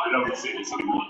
I don't see this anymore.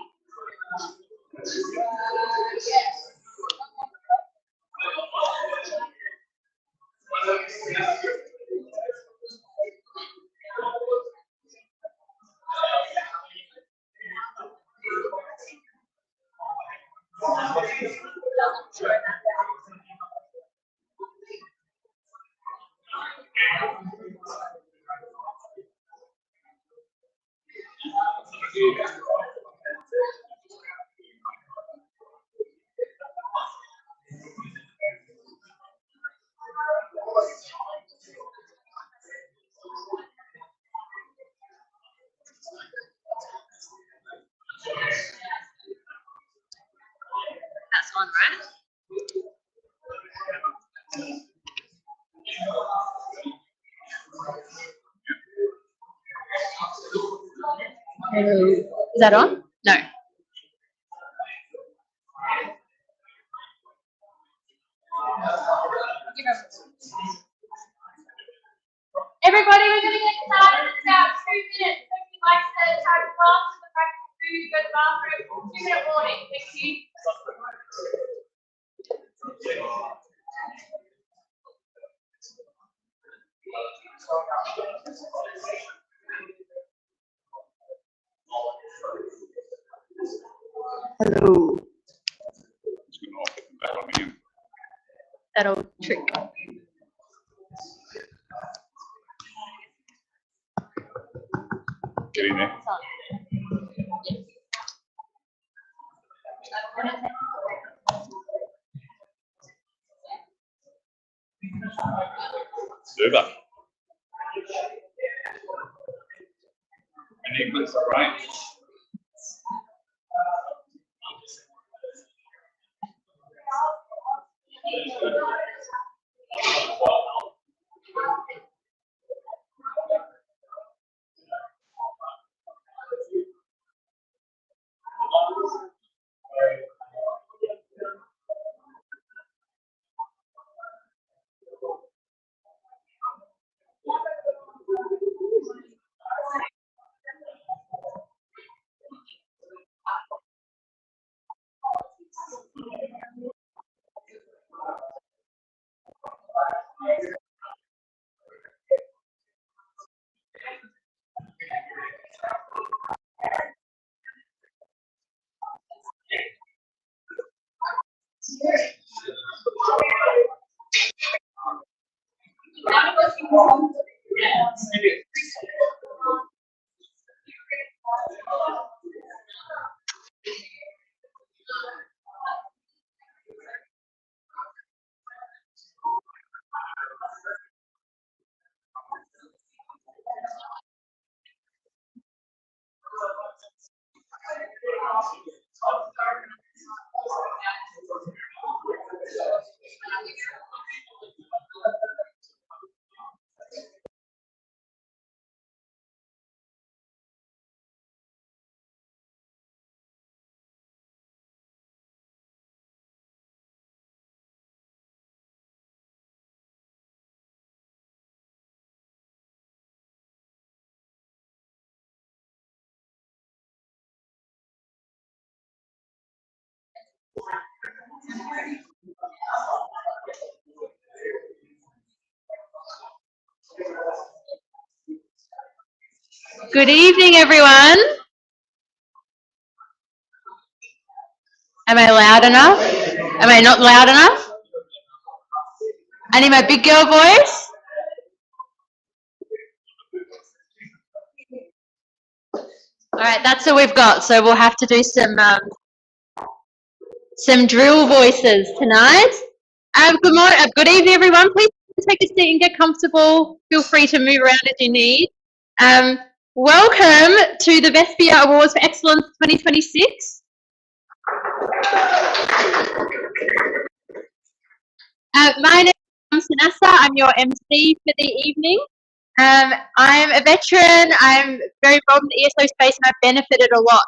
That's on, right? Is that on? No. Everybody, we're going to get started in about 2 minutes. If you'd like to take a class with the practice food, go to the bathroom, 2-minute warning. Thank you. Hello. That'll trick. Get in there. Super. And you click the right. Good evening, everyone. Am I loud enough? Am I not loud enough? I need my big girl voice. All right, that's what we've got. So we'll have to do some some drill voices tonight. Good evening, everyone. Please take a seat and get comfortable. Feel free to move around as you need. Welcome to the VESPIIA Awards for Excellence 2026. My name is Sanessa. I'm your MC for the evening. I'm a veteran. I'm very involved in the ESO space, and I've benefited a lot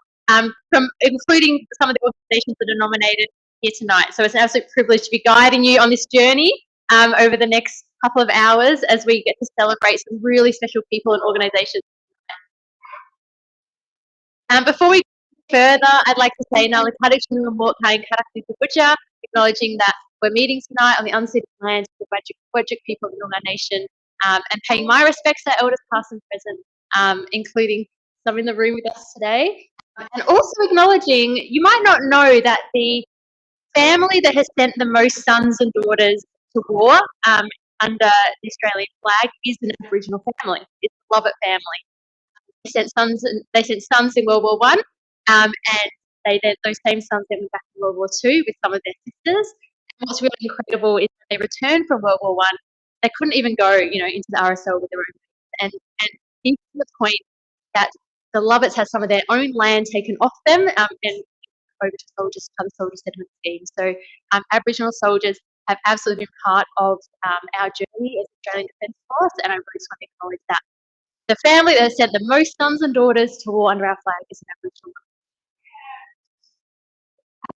from including some of the organisations that are nominated here tonight. So it's an absolute privilege to be guiding you on this journey over the next couple of hours as we get to celebrate some really special people and organisations. Before we go further, I'd like to say acknowledging that we're meeting tonight on the unceded lands of the Whadjuk people of the Noongar Nation, and paying my respects to elders past and present, including some in the room with us today. And also acknowledging, you might not know that the family that has sent the most sons and daughters to war under the Australian flag is an Aboriginal family. It's the Lovett family. They sent sons in World War One, and those same sons then went back to World War Two with some of their sisters. And what's really incredible is when they returned from World War One, they couldn't even go, into the RSL with their own, and even to the point that the Lovetts had some of their own land taken off them, and over to soldiers, to other soldier settlement schemes. So Aboriginal soldiers have absolutely been part of our journey as Australian Defence Force, and I really just want to acknowledge that. The family that has sent the most sons and daughters to war under our flag is an Aboriginal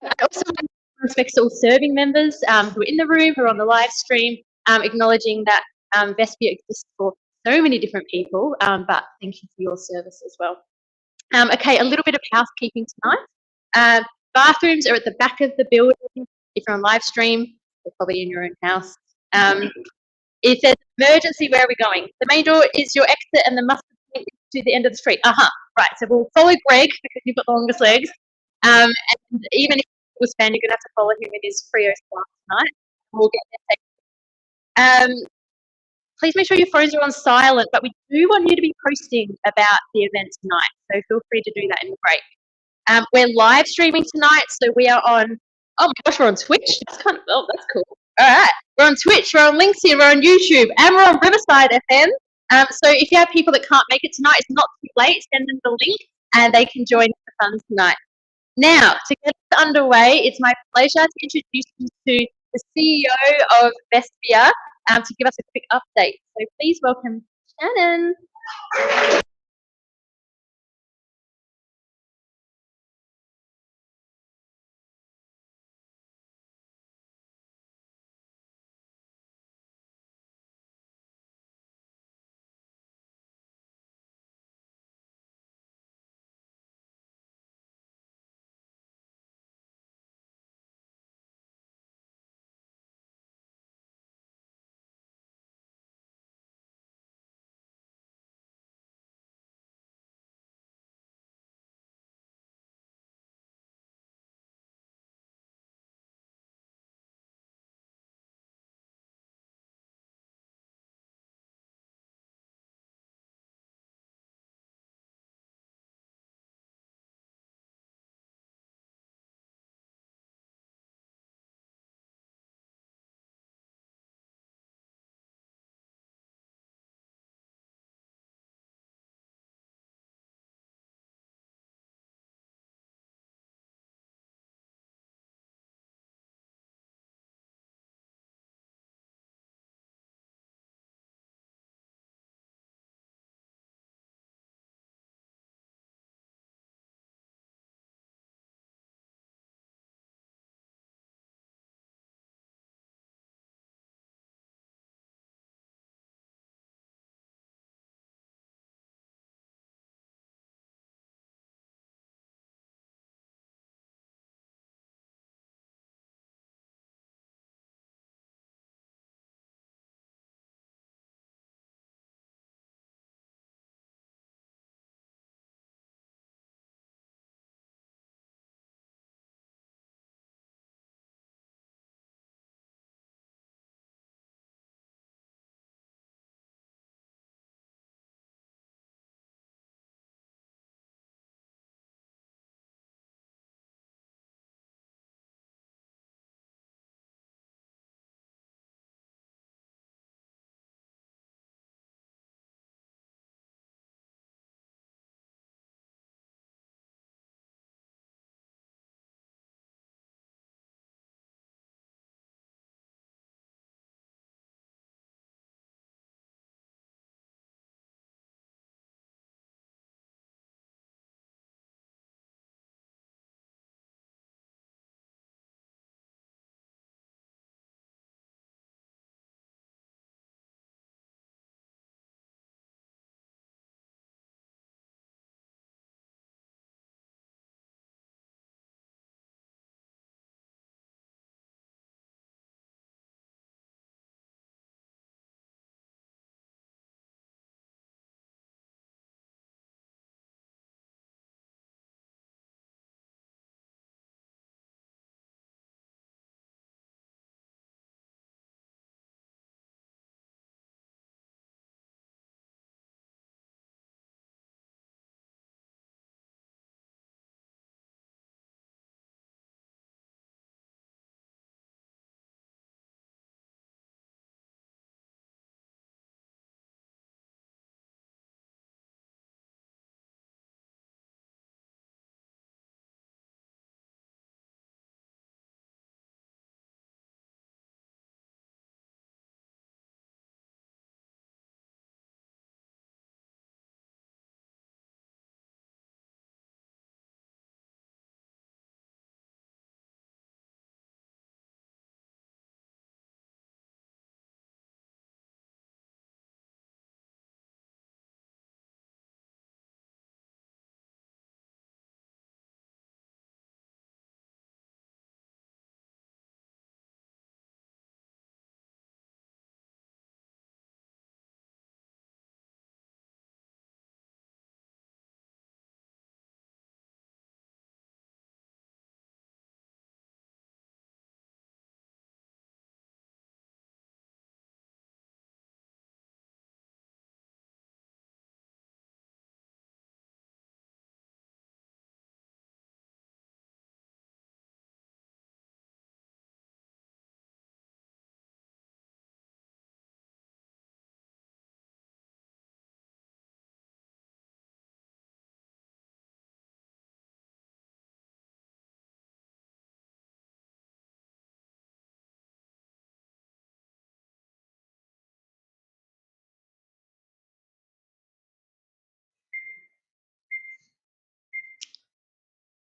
one. I also want to respect all serving members who are in the room, who are on the live stream, acknowledging that VESPIIA exists for so many different people, but thank you for your service as well. Okay, a little bit of housekeeping tonight. Bathrooms are at the back of the building. If you're on live stream, they're probably in your own house. If there's an emergency, where are we going? The main door is your exit, and the mustard point is to the end of the street. Right, so we'll follow Greg because you've got the longest legs. And even if he was fan, you're going to have to follow him in his Frio class tonight. We'll get there. Please make sure your phones are on silent, but we do want you to be posting about the event tonight, so feel free to do that in the break. We're live streaming tonight, so we are on, oh my gosh, we're on Twitch. That's that's cool. All right, we're on Twitch, we're on LinkedIn, we're on YouTube, and we're on Riverside FM. So if you have people that can't make it tonight, it's not too late. Send them the link, and they can join the fun tonight. Now, to get us underway, it's my pleasure to introduce you to the CEO of VESPIIA to give us a quick update. So please welcome Shannon.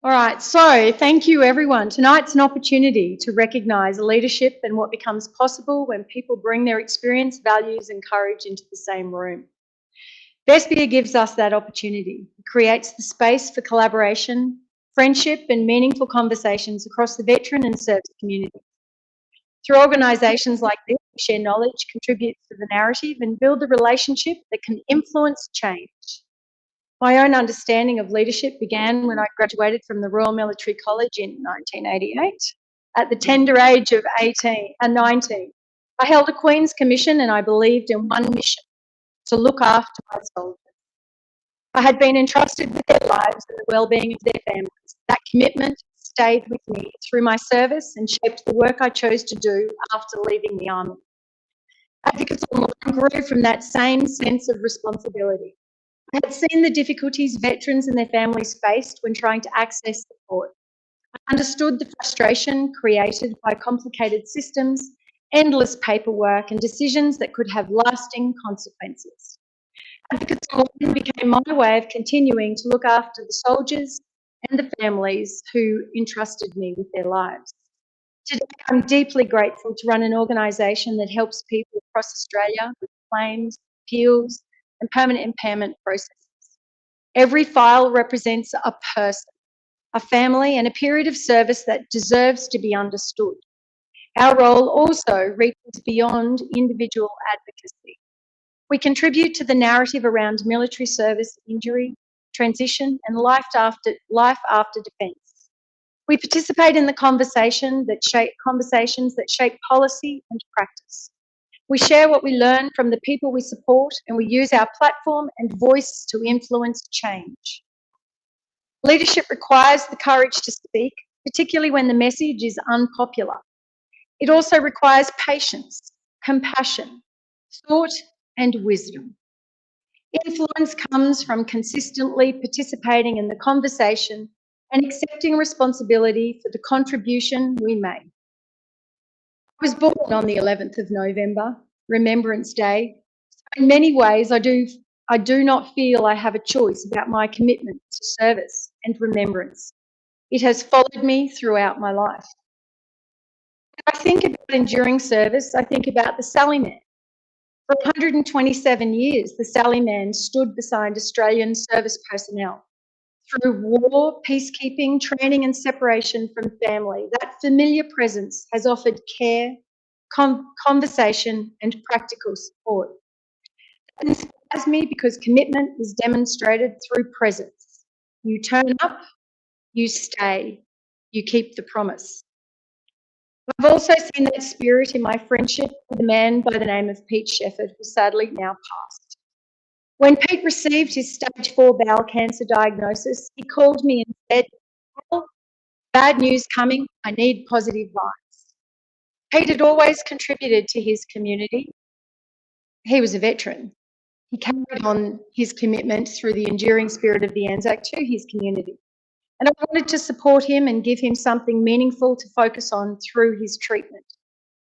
All right, so thank you everyone. Tonight's an opportunity to recognise leadership and what becomes possible when people bring their experience, values and courage into the same room. VESPIIA gives us that opportunity. It creates the space for collaboration, friendship and meaningful conversations across the veteran and service community. Through organisations like this, we share knowledge, contribute to the narrative and build a relationship that can influence change. My own understanding of leadership began when I graduated from the Royal Military College in 1988 at the tender age of 19. I held a Queen's Commission and I believed in one mission: to look after my soldiers. I had been entrusted with their lives and the well-being of their families. That commitment stayed with me through my service and shaped the work I chose to do after leaving the Army. Advocates Online grew from that same sense of responsibility. I had seen the difficulties veterans and their families faced when trying to access support. I understood the frustration created by complicated systems, endless paperwork, and decisions that could have lasting consequences. Advocates Online became my way of continuing to look after the soldiers and the families who entrusted me with their lives. Today, I'm deeply grateful to run an organisation that helps people across Australia with claims, appeals, and permanent impairment processes. Every file represents a person, a family, and a period of service that deserves to be understood. Our role also reaches beyond individual advocacy. We contribute to the narrative around military service, injury, transition, and life after defence. We participate in the conversations that shape policy and practice. We share what we learn from the people we support, and we use our platform and voice to influence change. Leadership requires the courage to speak, particularly when the message is unpopular. It also requires patience, compassion, thought, and wisdom. Influence comes from consistently participating in the conversation and accepting responsibility for the contribution we make. I was born on the 11th of November, Remembrance Day. In many ways, I do not feel I have a choice about my commitment to service and remembrance. It has followed me throughout my life. When I think about enduring service, I think about the Sallyman. For 127 years, the Sallyman stood beside Australian service personnel. Through war, peacekeeping, training and separation from family, that familiar presence has offered care, conversation and practical support. That inspires me because commitment is demonstrated through presence. You turn up, you stay, you keep the promise. I've also seen that spirit in my friendship with a man by the name of Pete Shepherd, who sadly now passed. When Pete received his stage 4 bowel cancer diagnosis, he called me and said, "Well, bad news coming, I need positive vibes." Pete had always contributed to his community. He was a veteran. He carried on his commitment through the enduring spirit of the Anzac to his community. And I wanted to support him and give him something meaningful to focus on through his treatment.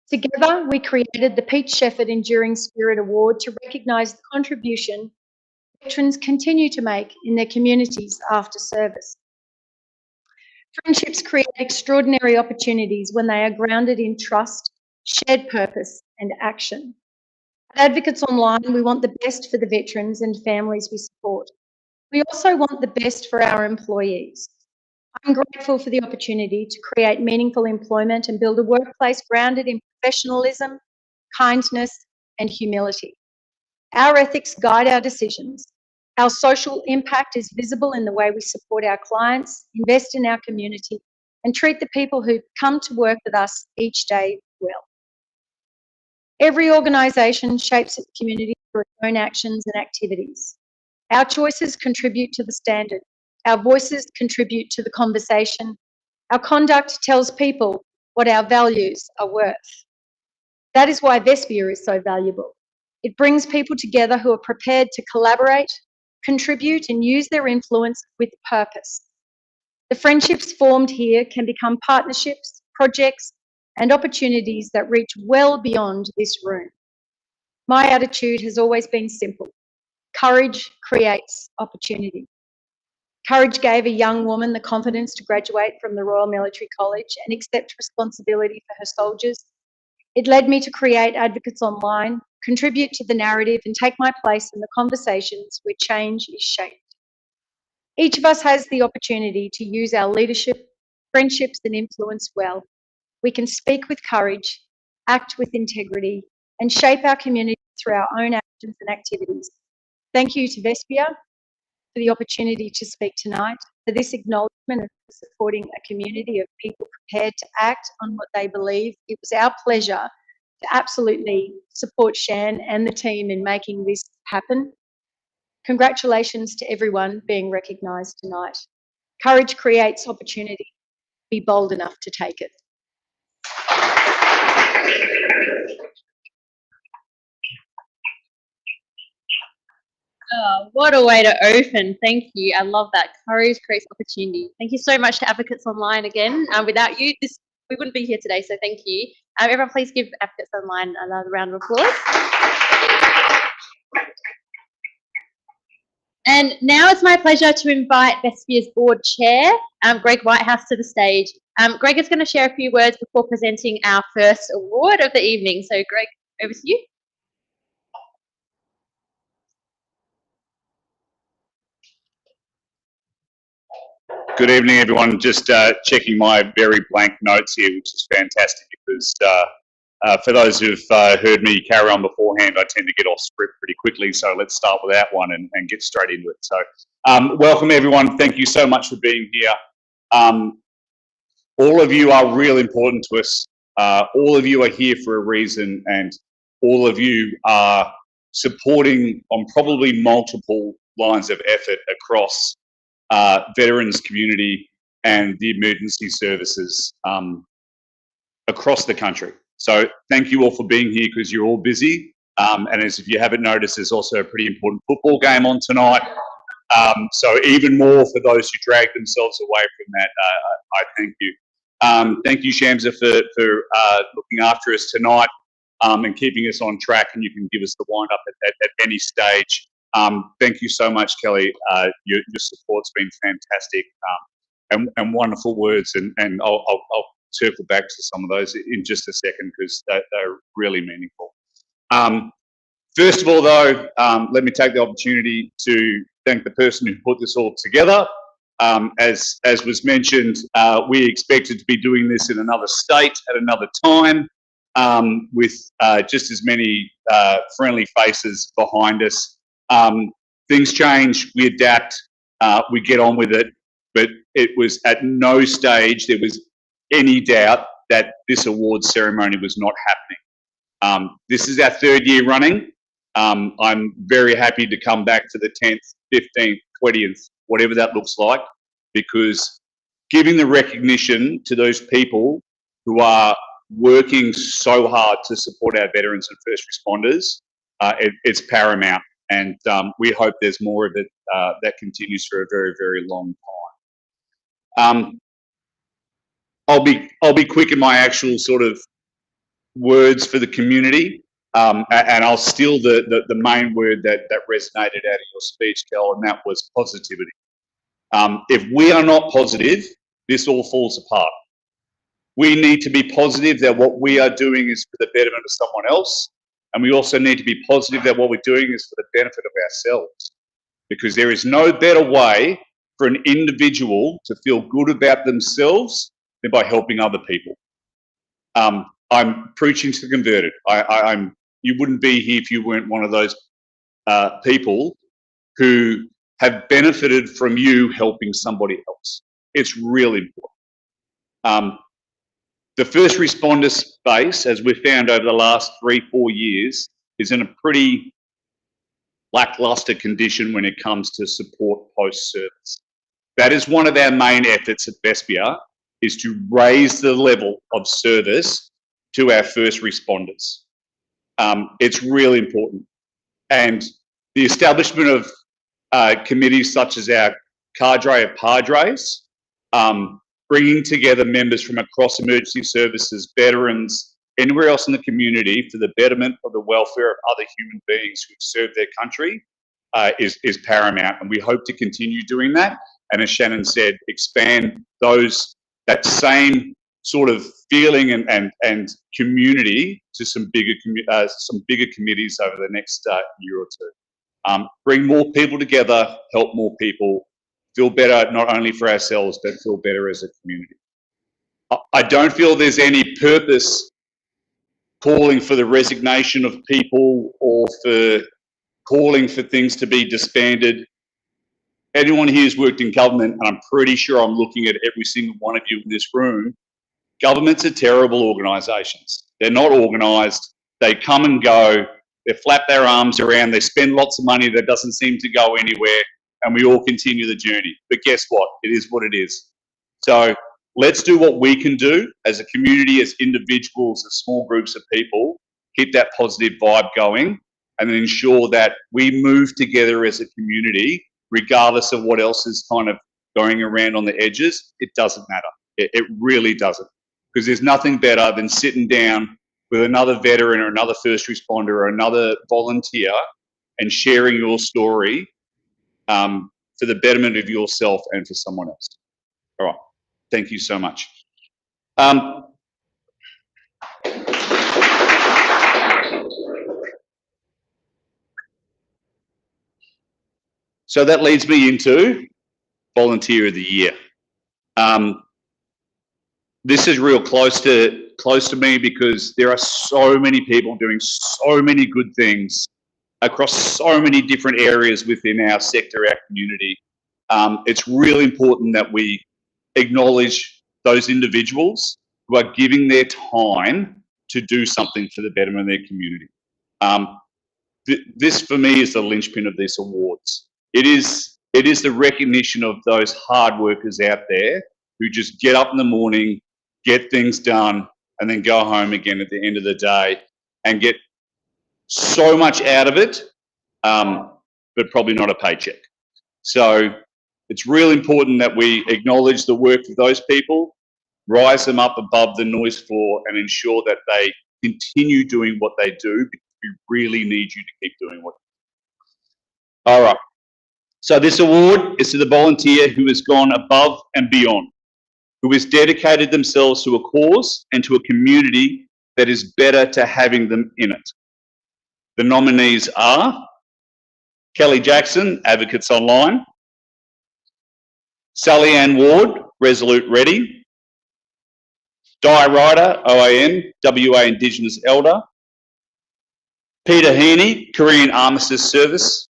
Together, we created the Pete Shepherd Enduring Spirit Award to recognise the contribution veterans continue to make in their communities after service. Friendships create extraordinary opportunities when they are grounded in trust, shared purpose and action. At Advocates Online, we want the best for the veterans and families we support. We also want the best for our employees. I'm grateful for the opportunity to create meaningful employment and build a workplace grounded in professionalism, kindness and humility. Our ethics guide our decisions. Our social impact is visible in the way we support our clients, invest in our community, and treat the people who come to work with us each day well. Every organisation shapes its community through its own actions and activities. Our choices contribute to the standard. Our voices contribute to the conversation. Our conduct tells people what our values are worth. That is why VESPIIA is so valuable. It brings people together who are prepared to collaborate, contribute and use their influence with purpose. The friendships formed here can become partnerships, projects and opportunities that reach well beyond this room. My attitude has always been simple. Courage creates opportunity. Courage gave a young woman the confidence to graduate from the Royal Military College and accept responsibility for her soldiers. It led me to create Advocates Online, contribute to the narrative and take my place in the conversations where change is shaped. Each of us has the opportunity to use our leadership, friendships and influence well. We can speak with courage, act with integrity and shape our community through our own actions and activities. Thank you to VESPIIA for the opportunity to speak tonight, for this acknowledgement and for supporting a community of people prepared to act on what they believe. It was our pleasure to absolutely support Shan and the team in making this happen. Congratulations to everyone being recognised tonight. Courage creates opportunity. Be bold enough to take it. Oh, what a way to open. Thank you. I love that. Courage creates opportunity. Thank you so much to Advocates Online again. Without you, we wouldn't be here today, so thank you. Everyone please give Advocates Online another round of applause. And now it's my pleasure to invite VESPIIA's board chair, Greg Whitehouse, to the stage. Greg is going to share a few words before presenting our first award of the evening. So Greg, over to you. Good evening, everyone. Just checking my very blank notes here, which is fantastic because for those who've heard me carry on beforehand, I tend to get off script pretty quickly. So let's start with that one and get straight into it. So welcome, everyone. Thank you so much for being here. All of you are real important to us. All of you are here for a reason, and all of you are supporting on probably multiple lines of effort across veterans community and the emergency services across the country. So thank you all for being here because you're all busy. And as if you haven't noticed, there's also a pretty important football game on tonight. So even more for those who drag themselves away from that, I thank you. Thank you, Shamsa, for looking after us tonight and keeping us on track, and you can give us the wind up at any stage. Thank you so much, Kelly. Your support's been fantastic and wonderful words, and I'll circle back to some of those in just a second because they're really meaningful. First of all, though, let me take the opportunity to thank the person who put this all together. As was mentioned, we expected to be doing this in another state at another time with just as many friendly faces behind us. Things change, we adapt, we get on with it, but it was at no stage there was any doubt that this awards ceremony was not happening. This is our third year running. I'm very happy to come back to the 10th, 15th, 20th, whatever that looks like, because giving the recognition to those people who are working so hard to support our veterans and first responders, it's paramount. And we hope there's more of it that continues for a very, very long time. I'll be quick in my actual sort of words for the community, and I'll steal the main word that resonated out of your speech, Kel, and that was positivity. If we are not positive, this all falls apart. We need to be positive that what we are doing is for the betterment of someone else. And we also need to be positive that what we're doing is for the benefit of ourselves, because there is no better way for an individual to feel good about themselves than by helping other people. I'm preaching to the converted. You wouldn't be here if you weren't one of those people who have benefited from you helping somebody else. It's really important. The first responder space, as we've found over the last 3-4 years, is in a pretty lackluster condition when it comes to support post-service. That is one of our main efforts at VESPIIA, is to raise the level of service to our first responders. It's really important. And the establishment of committees such as our cadre of padres, bringing together members from across emergency services, veterans, anywhere else in the community for the betterment of the welfare of other human beings who serve their country is paramount. And we hope to continue doing that. and as Shannon said, expand that same sort of feeling and community to some bigger committees over the next year or two. Bring more people together, help more people, feel better not only for ourselves, but feel better as a community. I don't feel there's any purpose calling for the resignation of people or for calling for things to be disbanded. Anyone here who's worked in government, and I'm pretty sure I'm looking at every single one of you in this room, governments are terrible organisations. They're not organised. They come and go. They flap their arms around. They spend lots of money that doesn't seem to go anywhere, and we all continue the journey. But guess what? It is what it is. So let's do what we can do as a community, as individuals, as small groups of people, keep that positive vibe going, and then ensure that we move together as a community, regardless of what else is kind of going around on the edges. It doesn't matter. It really doesn't. Because there's nothing better than sitting down with another veteran or another first responder or another volunteer and sharing your story for the betterment of yourself and for someone else. All right. Thank you so much. So that leads me into Volunteer of the Year. This is real close to me because there are so many people doing so many good things across so many different areas within our sector, our community. It's really important that we acknowledge those individuals who are giving their time to do something for the betterment of their community. This for me is the linchpin of these awards. It is the recognition of those hard workers out there who just get up in the morning, get things done, and then go home again at the end of the day and get so much out of it, but probably not a paycheck. So it's really important that we acknowledge the work of those people, rise them up above the noise floor, and ensure that they continue doing what they do, because we really need you to keep doing what you do. All right. So this award is to the volunteer who has gone above and beyond, who has dedicated themselves to a cause and to a community that is better to having them in it. The nominees are Kelly Jackson, Advocates Online; Sally Ann Ward, Resolute Ready; Di Ryder, OAM, WA Indigenous Elder; Peter Heaney, Korean Armistice Service;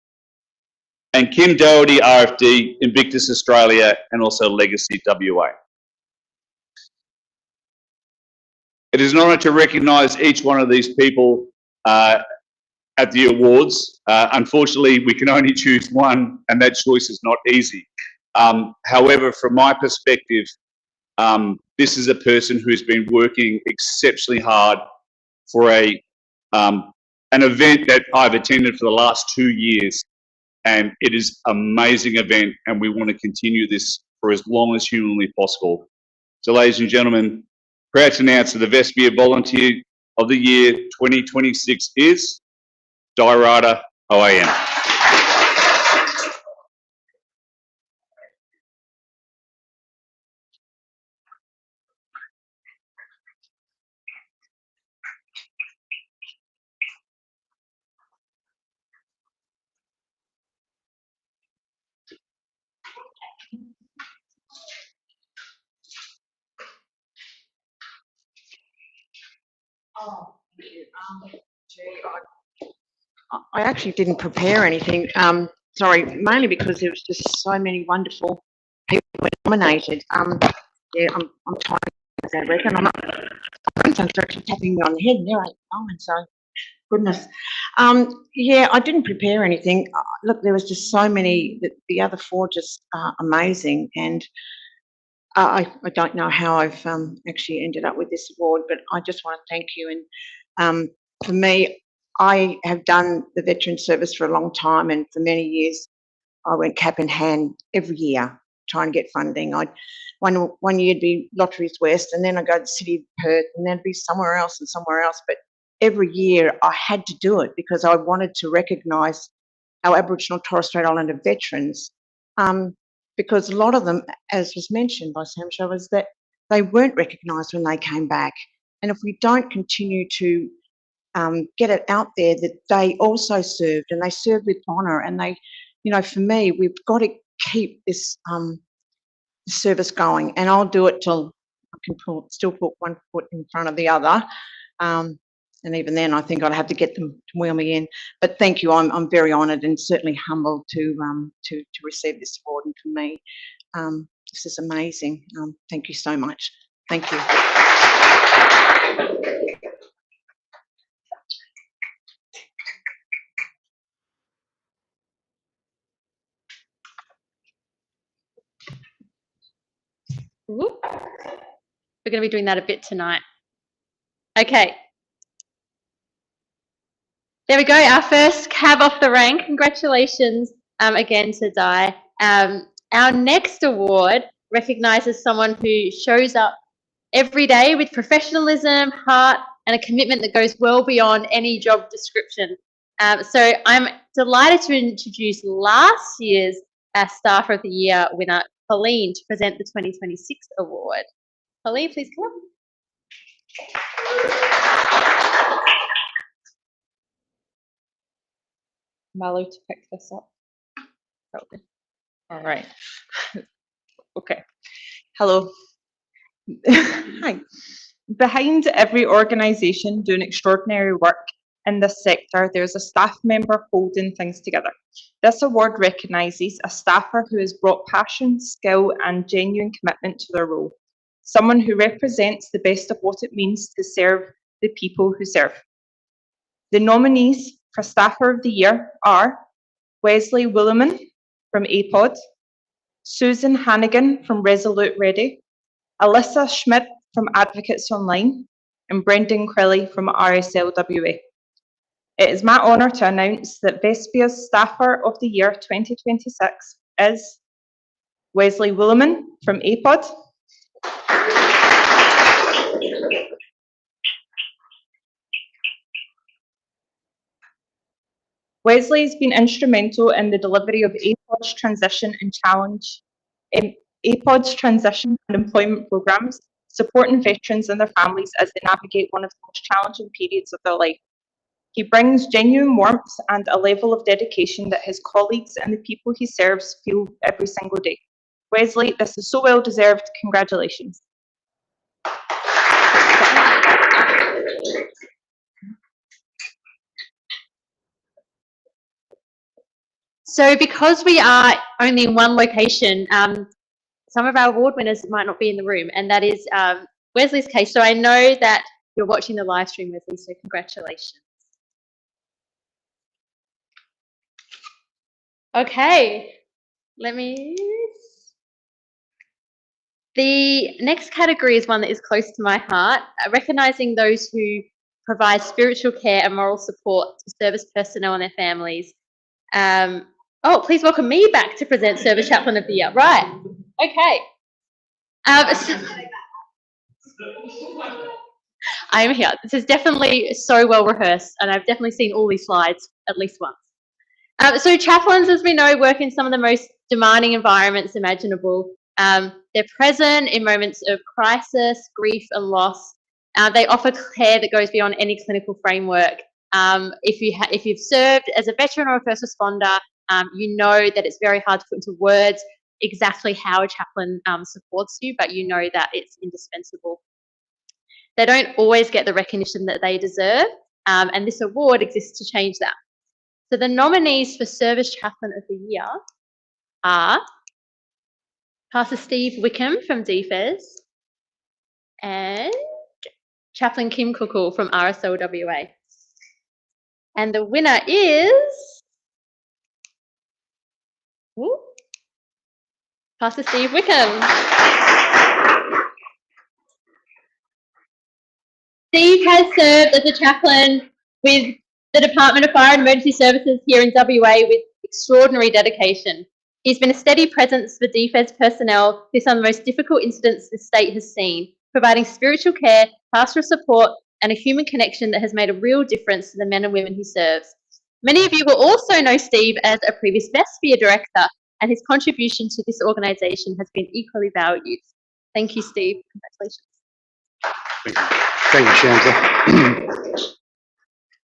and Kim Doherty, RFD, Invictus Australia, and also Legacy WA. It is an honour to recognise each one of these people at the awards. Unfortunately, we can only choose one, and that choice is not easy. However, from my perspective, this is a person who has been working exceptionally hard for an event that I've attended for the last 2 years, and it is an amazing event, and we want to continue this for as long as humanly possible. So, ladies and gentlemen, proud to announce that the VESPIIA Volunteer of the Year 2026 is Di Ryder, OAM. Oh, thank you. I actually didn't prepare anything. Sorry, mainly because there was just so many wonderful people who were nominated. Yeah, I'm trying to say reckon. I'm not. Someone's actually tapping me on the head, and there I am. So, goodness. Yeah, I didn't prepare anything. Look, there was just so many. The other four just amazing, and I don't know how I've actually ended up with this award, but I just want to thank you. And for me, I have done the veteran service for a long time, and for many years, I went cap in hand every year trying to get funding. One year it'd be Lotteries West, and then I'd go to the City of Perth, and then it'd be somewhere else and somewhere else. But every year I had to do it because I wanted to recognise our Aboriginal Torres Strait Islander veterans. because a lot of them, as was mentioned by Samsha, was that they weren't recognised when they came back. And if we don't continue to get it out there that they also served, and they served with honour, and they, you know, for me, we've got to keep this service going, and I'll do it till I can still put one foot in front of the other. And even then, I think I'd have to get them to wheel me in. But thank you, I'm very honoured and certainly humbled to receive this award. And for me, this is amazing. Thank you so much. Thank you. Whoop. We're going to be doing that a bit tonight. Okay. There we go, our first cab off the rank. Congratulations again to Di. Our next award recognises someone who shows up every day with professionalism, heart, and a commitment that goes well beyond any job description. So I'm delighted to introduce last year's Staffer of the Year winner, Pauline, to present the 2026 award. Pauline, please come up. Mallow to pick this up. All right. Okay. Hello. Hi. Behind every organisation doing extraordinary work in this sector, there's a staff member holding things together. This award recognises a staffer who has brought passion, skill and genuine commitment to their role. Someone who represents the best of what it means to serve the people who serve. The nominees for Staffer of the Year are Wesley Williman from APOD, Susan Hannigan from Resolute Ready, Alyssa Schmidt from Advocates Online, and Brendan Crilly from RSLWA. It is my honour to announce that VESPIIA's Staffer of the Year 2026 is Wesley Williman from APOD, Wesley has been instrumental in the delivery of APOD's transition and challenge, APOD's transition and employment programmes, supporting veterans and their families as they navigate one of the most challenging periods of their life. He brings genuine warmth and a level of dedication that his colleagues and the people he serves feel every single day. Wesley, this is so well deserved. Congratulations. So because we are only in one location, some of our award winners might not be in the room, and that is Wesley's case. So I know that you're watching the live stream, Wesley, so congratulations. Okay, the next category is one that is close to my heart, recognising those who provide spiritual care and moral support to service personnel and their families. Oh, please welcome me back to present Service Chaplain of the Year. Right, okay. I'm here. This is definitely so well rehearsed, and I've definitely seen all these slides at least once. So chaplains, as we know, work in some of the most demanding environments imaginable. They're present in moments of crisis, grief and loss. They offer care that goes beyond any clinical framework. If you've served as a veteran or a first responder, you know that it's very hard to put into words exactly how a chaplain supports you, but you know that it's indispensable. They don't always get the recognition that they deserve, and this award exists to change that. So the nominees for Service Chaplain of the Year are Pastor Steve Wickham from DFES and Chaplain Kim Cookle from RSLWA. And the winner is Pastor Steve Wickham. Steve has served as a chaplain with the Department of Fire and Emergency Services here in WA with extraordinary dedication. He's been a steady presence for DFES personnel through some of the most difficult incidents the state has seen, providing spiritual care, pastoral support, and a human connection that has made a real difference to the men and women he serves. Many of you will also know Steve as a previous VESPIIA director, and his contribution to this organisation has been equally valued. Thank you, Steve. Congratulations. Thank you, Shanta.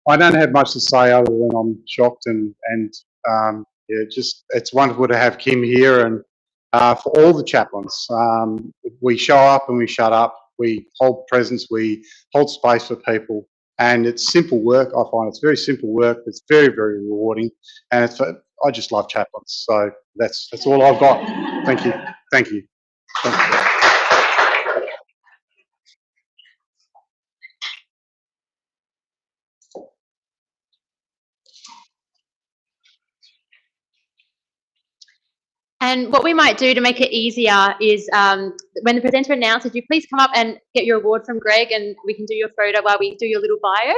I don't have much to say other than I'm shocked and yeah, just it's wonderful to have Kim here and for all the chaplains. We show up and we shut up. We hold presence. We hold space for people, and it's simple work. I find it's very simple work. It's very, very rewarding, and I just love chaplains. So that's all I've got. Thank you. Thank you. Thank you. And what we might do to make it easier is when the presenter announces, you please come up and get your award from Greg, and we can do your photo while we do your little bio.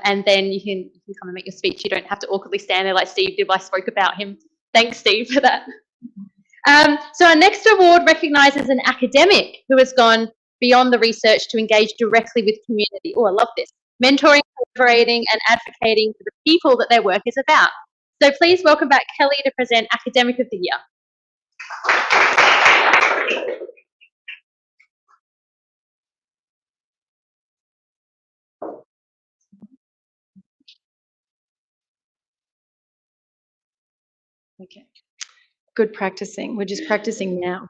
And then you can come and make your speech. You don't have to awkwardly stand there like Steve did while I spoke about him. Thanks, Steve, for that. So our next award recognises an academic who has gone beyond the research to engage directly with community. Oh, I love this. Mentoring, collaborating and advocating for the people that their work is about. So please welcome back Kelly to present Academic of the Year. Okay. Good practicing. We're just practicing now.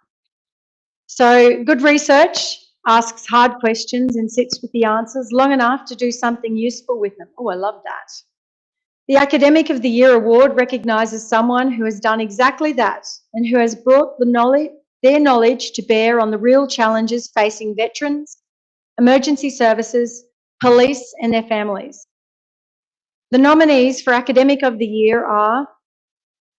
So good research asks hard questions and sits with the answers long enough to do something useful with them. Oh, I love that. The Academic of the Year award recognises someone who has done exactly that and who has brought their knowledge to bear on the real challenges facing veterans, emergency services, police and their families. The nominees for Academic of the Year are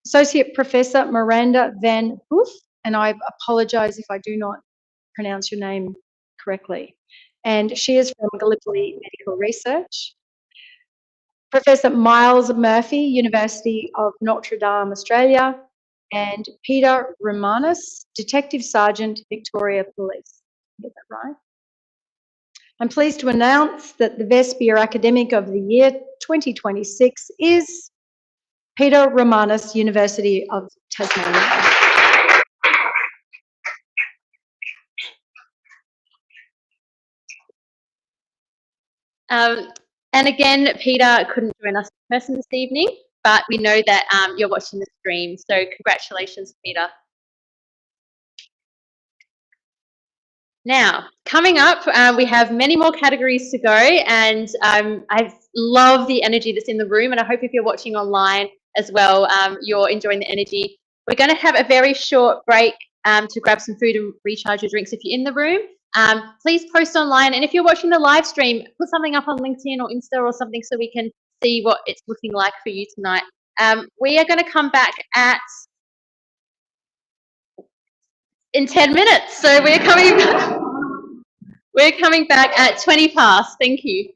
Associate Professor Miranda Van Hoof, and I apologise if I do not pronounce your name correctly, and she is from Gallipoli Medical Research. Professor Miles Murphy, University of Notre Dame, Australia, and Peter Romanis, Detective Sergeant, Victoria Police. Get that right? I'm pleased to announce that the VESPIIA Academic of the Year 2026 is Peter Romanis, University of Tasmania. And again, Peter couldn't join us in person this evening, but we know that you're watching the stream, so congratulations, Peter. Now, coming up, we have many more categories to go, and I love the energy that's in the room, and I hope if you're watching online as well, you're enjoying the energy. We're going to have a very short break to grab some food and recharge your drinks if you're in the room. Please post online, and if you're watching the live stream, put something up on LinkedIn or Insta or something so we can see what it's looking like for you tonight. We are going to come back in 10 minutes, so we're coming back at 20 past. Thank you.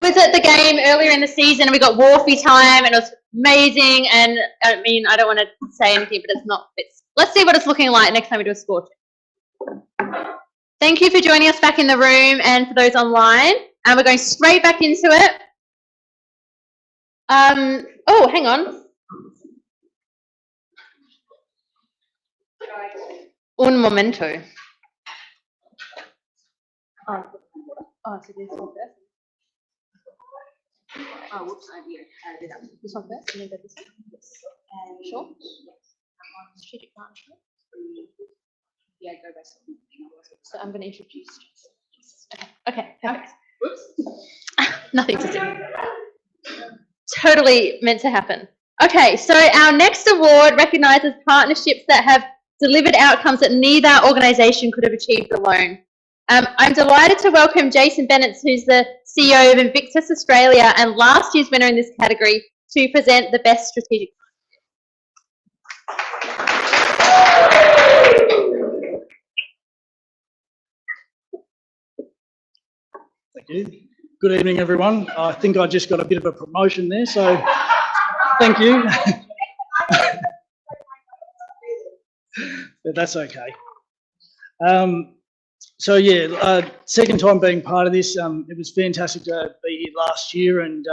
was at the game earlier in the season and we got Wharfie time and it was amazing. And I mean, I don't want to say anything, but let's see what it's looking like next time we do a score check. Thank you for joining us back in the room and for those online. And we're going straight back into it. Oh, hang on. Un momento. Oh, so this one first. Oh, whoops, I did that. This one first, and then go this one. Yes. And sure. Yes. Strategic partnership. Yeah, go by something. So I'm going to introduce. Okay, perfect. Whoops. Nothing to see. Totally meant to happen. Okay, so our next award recognises partnerships that have delivered outcomes that neither organisation could have achieved alone. I'm delighted to welcome Jason Bennett, who's the CEO of Invictus Australia and last year's winner in this category, to present the best strategic Thank you. Good evening, everyone. I think I just got a bit of a promotion there, so thank you. But that's okay. So yeah, second time being part of this. It was fantastic to be here last year, and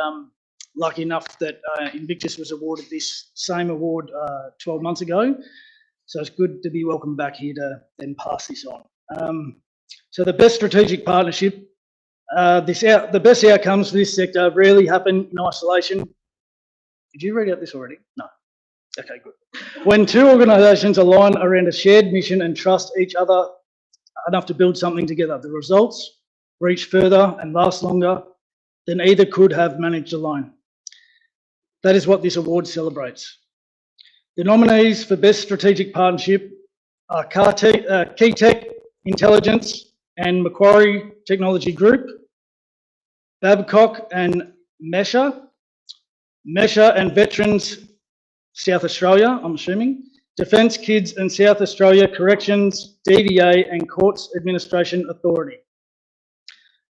lucky enough that Invictus was awarded this same award 12 months ago. So it's good to be welcomed back here to then pass this on. So the best strategic partnership. The best outcomes for this sector rarely happen in isolation. Did you read out this already? No. Okay, good. When two organisations align around a shared mission and trust each other enough to build something together, the results reach further and last longer than either could have managed alone. That is what this award celebrates. The nominees for Best Strategic Partnership are Key Tech Intelligence and Macquarie Technology Group, Babcock and Mesha and Veterans South Australia, I'm assuming, Defence Kids and South Australia Corrections, DVA and Courts Administration Authority.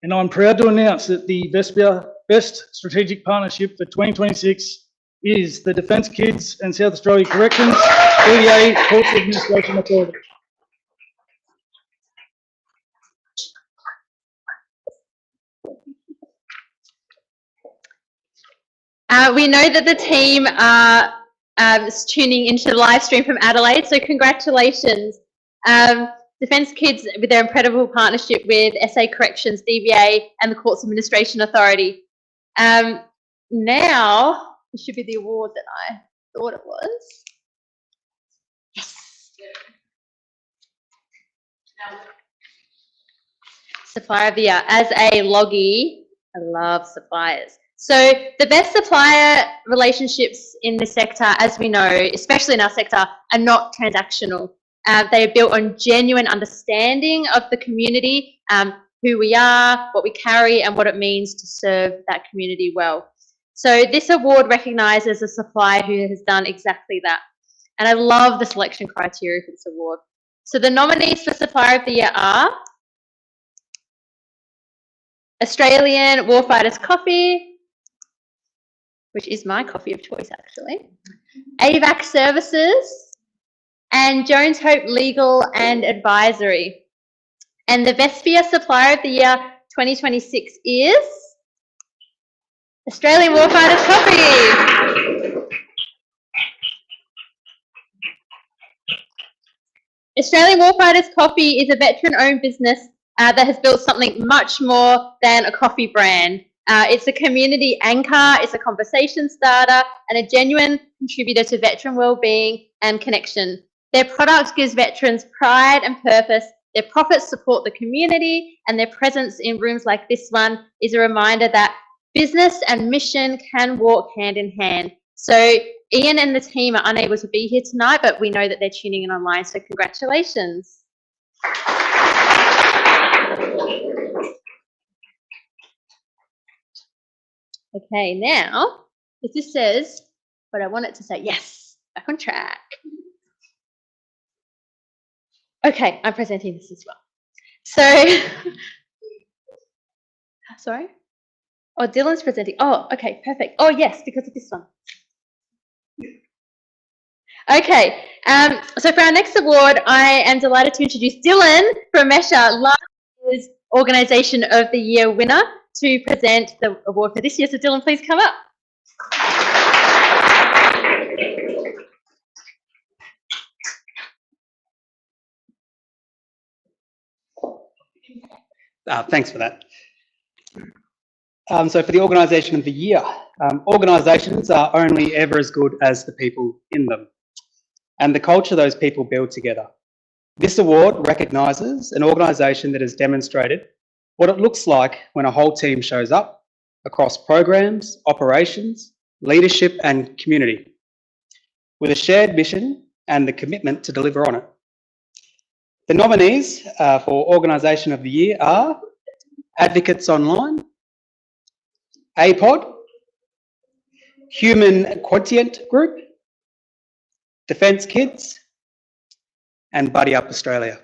And I'm proud to announce that the VESPIIA Best Strategic Partnership for 2026 is the Defence Kids and South Australia Corrections, DVA, Courts Administration Authority. We know that the team are tuning into the live stream from Adelaide, so congratulations. Defence Kids, with their incredible partnership with SA Corrections, DVA and the Courts Administration Authority. Now, this should be the award that I thought it was. Yes. Supplier of the Year. As a loggie, I love suppliers. So the best supplier relationships in this sector, as we know, especially in our sector, are not transactional. They are built on genuine understanding of the community, who we are, what we carry, and what it means to serve that community well. So this award recognises a supplier who has done exactly that. And I love the selection criteria for this award. So the nominees for Supplier of the Year are Australian Warfighters Coffee, which is my coffee of choice actually, AVAC Services, and Jones Hope Legal and Advisory. And the VESPIIA Supplier of the Year 2026 is Australian Warfighters Coffee. Australian Warfighters Coffee is a veteran-owned business that has built something much more than a coffee brand. It's a community anchor, it's a conversation starter, and a genuine contributor to veteran wellbeing and connection. Their product gives veterans pride and purpose, their profits support the community, and their presence in rooms like this one is a reminder that business and mission can walk hand in hand. So Ian and the team are unable to be here tonight, but we know that they're tuning in online, so congratulations. Okay, now, if this says what I want it to say, yes, back on track. Okay, I'm presenting this as well. So, sorry? Oh, Dylan's presenting. Oh, okay, perfect. Oh, yes, because of this one. Okay, so for our next award, I am delighted to introduce Dylan from Mesha, last year's Organisation of the Year winner, to present the award for this year. So Dylan, please come up. Thanks for that. So for the Organisation of the Year, organisations are only ever as good as the people in them and the culture those people build together. This award recognises an organisation that has demonstrated what it looks like when a whole team shows up across programs, operations, leadership and community, with a shared mission and the commitment to deliver on it. The nominees for Organisation of the Year are Advocates Online, APOD, Human Quotient Group, Defence Kids, and Buddy Up Australia.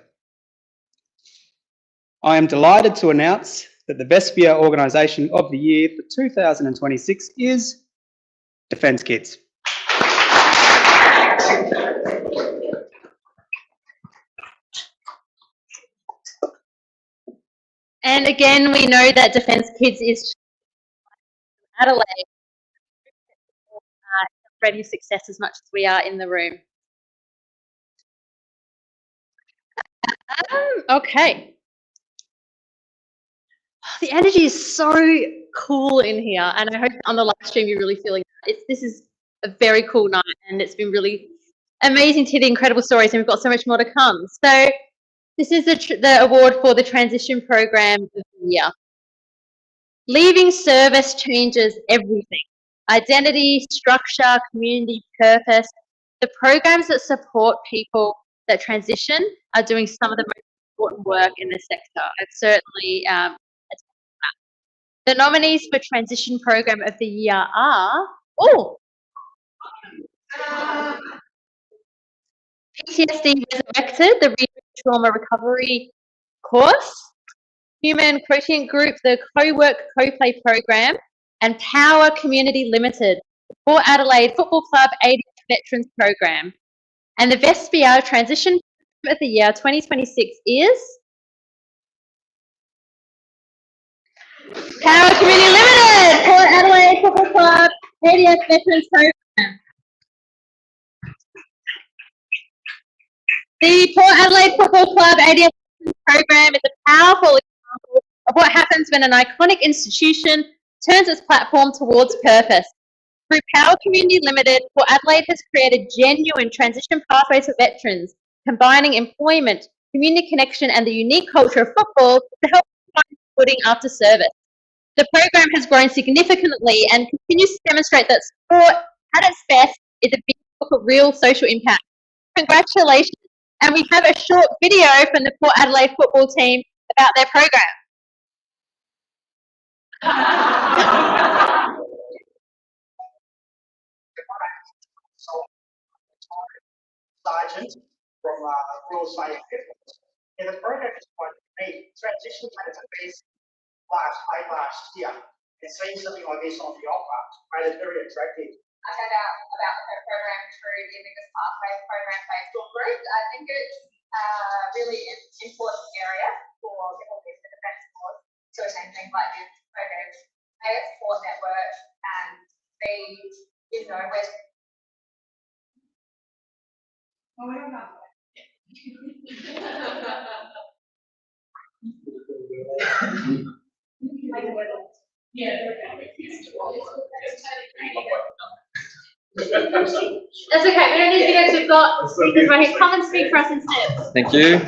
I am delighted to announce that the VESPIIA Organisation of the Year for 2026 is Defence Kids. And again, we know that Defence Kids is Adelaide, celebrating success as much as we are in the room. Okay. The energy is so cool in here, and I hope on the live stream you're really feeling it. This is a very cool night, and it's been really amazing to hear the incredible stories, and we've got so much more to come. So this is the award for the Transition Program of the Year. Leaving service changes everything. Identity, structure, community, purpose. The programs that support people that transition are doing some of the most important work in the sector. It's certainly the nominees for Transition Program of the Year are PTSD Resurrected, the Trauma Recovery course, Human Quotient Group, the Co-Work Co-Play program, and Power Community Limited, the Port Adelaide Football Club 80 Veterans program. And the VESPIIA Transition Program of the Year 2026 is Power Community Limited, Port Adelaide Football Club 80 Veterans program. The Port Adelaide Football Club 80th program is a powerful example of what happens when an iconic institution turns its platform towards purpose. Through Power Community Limited, Port Adelaide has created genuine transition pathways for veterans, combining employment, community connection, and the unique culture of football to help find footing after service. The program has grown significantly and continues to demonstrate that sport, at its best, is a vehicle for real social impact. Congratulations. And we have a short video from the Port Adelaide football team about their program. Sergeant from Royal Australian Airforce. And the program is quite unique. Transition takes place last year. And seeing something like this on the offer made it very attractive. I found out about the program through the Biggest Pathways program Facebook group. I think it's a really important area for people with the defence force to attend things like this programs. A, support network, and B, where's we don't know. That's okay, we don't need videos, we've got speakers right here. Come and speak for us instead. Thank you.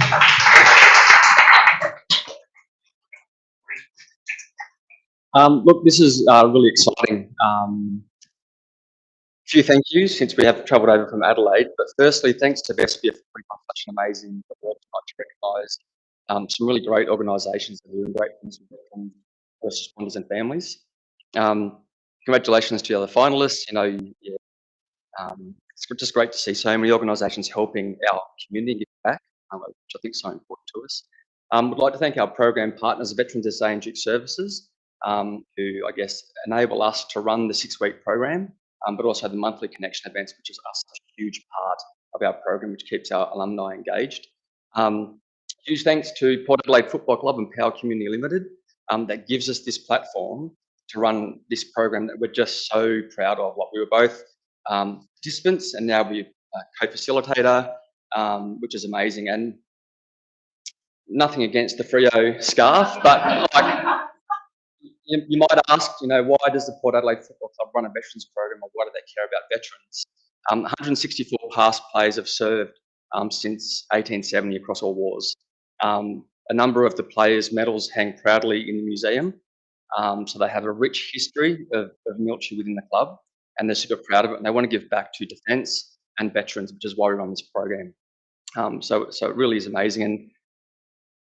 Look, this is really exciting. A few thank yous since we have travelled over from Adelaide, but firstly, thanks to VESPIIA for putting on such an amazing award tonight to recognise some really great organisations that are doing great things with first responders and families. Congratulations to the other finalists. It's just great to see so many organisations helping our community give back, which I think is so important to us. We'd like to thank our program partners, Veterans SA and Duke Services, who I guess enable us to run the 6-week program, but also the monthly connection events, which is such a huge part of our program, which keeps our alumni engaged. Huge thanks to Port Adelaide Football Club and Power Community Limited that gives us this platform to run this program that we're just so proud of. Like, we were both participants and now we're co-facilitator, which is amazing. And nothing against the Freo scarf, but like, you might ask, why does the Port Adelaide Football Club run a veterans program, or why do they care about veterans? 164 past players have served since 1870 across all wars. A number of the players' medals hang proudly in the museum, so they have a rich history of military within the club, and they're super proud of it, and they want to give back to defence and veterans, which is why we run this program. So it really is amazing.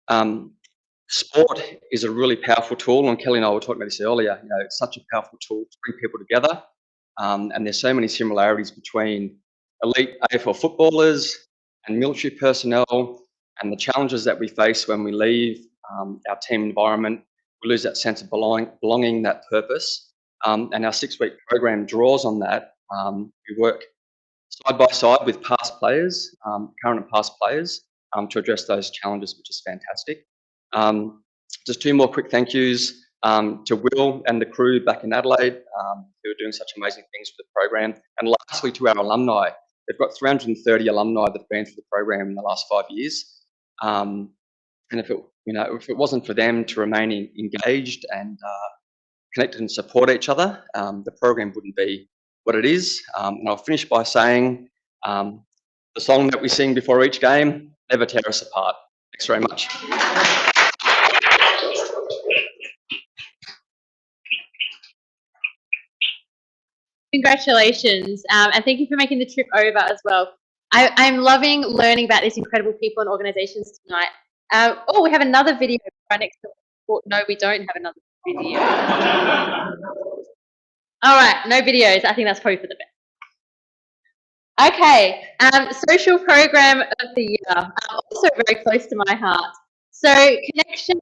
And sport is a really powerful tool, and Kelly and I were talking about this earlier. It's such a powerful tool to bring people together, and there's so many similarities between elite AFL footballers and military personnel, and the challenges that we face when we leave our team environment. We lose that sense of belonging, that purpose, and our 6-week program draws on that. We work side by side with past players, current and past players, to address those challenges, which is fantastic. Just 2 more quick thank yous to Will and the crew back in Adelaide, who are doing such amazing things for the program. And lastly, to our alumni. They've got 330 alumni that have been through the program in the last 5 years. And if it wasn't for them to remain engaged and connected and support each other, the program wouldn't be what it is. And I'll finish by saying the song that we sing before each game, "Never Tear Us Apart." Thanks very much. Congratulations, and thank you for making the trip over as well. I'm loving learning about these incredible people and organisations tonight. Oh, we have another video right next to. Well, no, we don't have another video. All right, no videos. I think that's probably for the best. Okay, social program of the year, also very close to my heart. So connection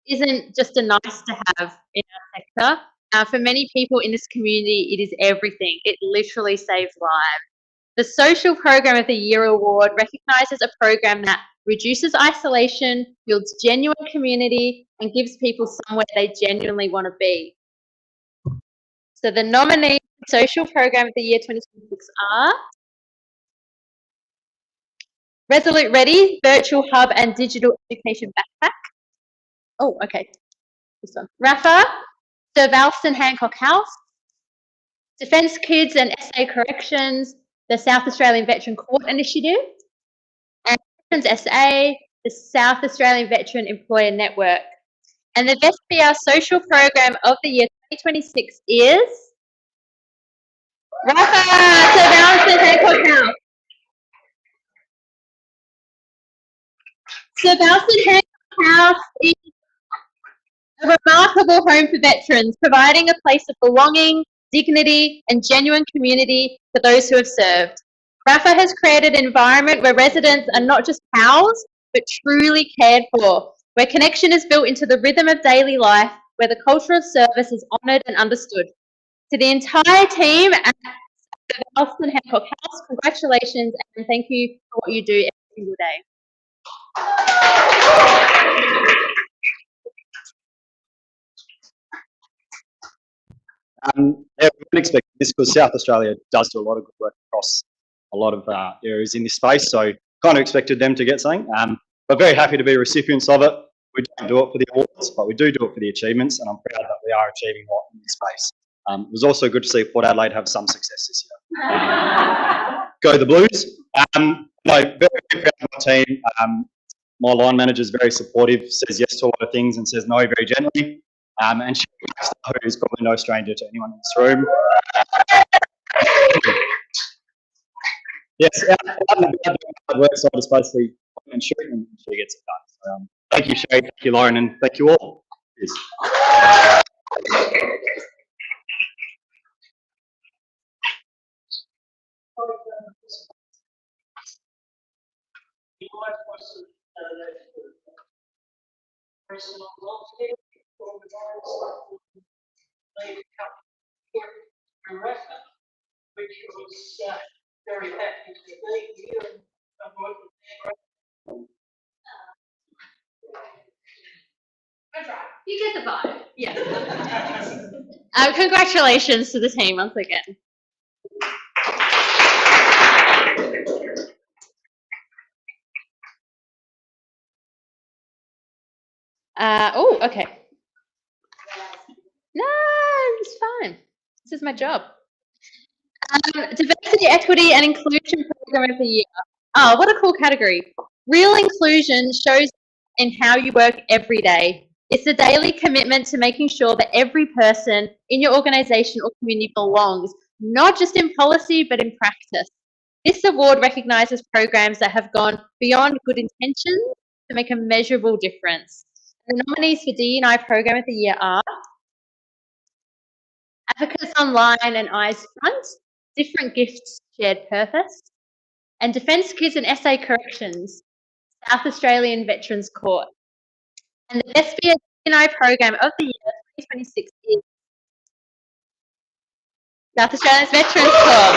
isn't just a nice to have in our sector. For many people in this community, it is everything. It literally saves lives. The Social Program of the Year Award recognises a program that reduces isolation, builds genuine community, and gives people somewhere they genuinely want to be. So the nominees for Social Program of the Year 2026 are Resolute Ready, Virtual Hub and Digital Education Backpack. Oh, okay. This one. Rafa, Sir Valston Hancock House, Defence Kids and SA Corrections, the South Australian Veteran Court Initiative, and Veterans SA, the South Australian Veteran Employer Network. And the VESPIIA Social Program of the Year 2026 is Rafa, Sir Valston Hancock House. Sir Valston Hancock House is a remarkable home for veterans, providing a place of belonging, dignity, and genuine community for those who have served. Rafa has created an environment where residents are not just housed, but truly cared for, where connection is built into the rhythm of daily life, where the culture of service is honoured and understood. To the entire team at the Valston Hancock House, congratulations and thank you for what you do every single day. Yeah, we wouldn't expect this because South Australia does do a lot of good work across a lot of areas in this space, so kind of expected them to get something. But very happy to be recipients of it. We don't do it for the awards, but we do it for the achievements, and I'm proud that we are achieving a lot in this space. It was also good to see Port Adelaide have some success this year. Go the Blues. No, very, very proud of my team. My line manager is very supportive, says yes to a lot of things and says no very gently. And she who's probably no stranger to anyone in this room. Yes, out and about doing hard work, so I just basically point and shoot, and she gets it done. So, thank you, Shay, thank you, Lauren, and thank you all. Cheers. me to come here and reference, which was very happy to be here and work with them. That's right. You get the vibe. Yeah. Congratulations to the team once again. Oh, okay. No, it's fine. This is my job. Diversity, Equity and Inclusion Program of the Year. Oh, what a cool category. Real inclusion shows in how you work every day. It's a daily commitment to making sure that every person in your organisation or community belongs, not just in policy, but in practice. This award recognises programs that have gone beyond good intentions to make a measurable difference. The nominees for D&I Program of the Year are Advocates Online and Eyes Front, Different Gifts, Shared Purpose, and Defence Kids and Essay Corrections, South Australian Veterans Court. And the VESPIIA D&I Program of the Year 2026 is South Australian Veterans Court.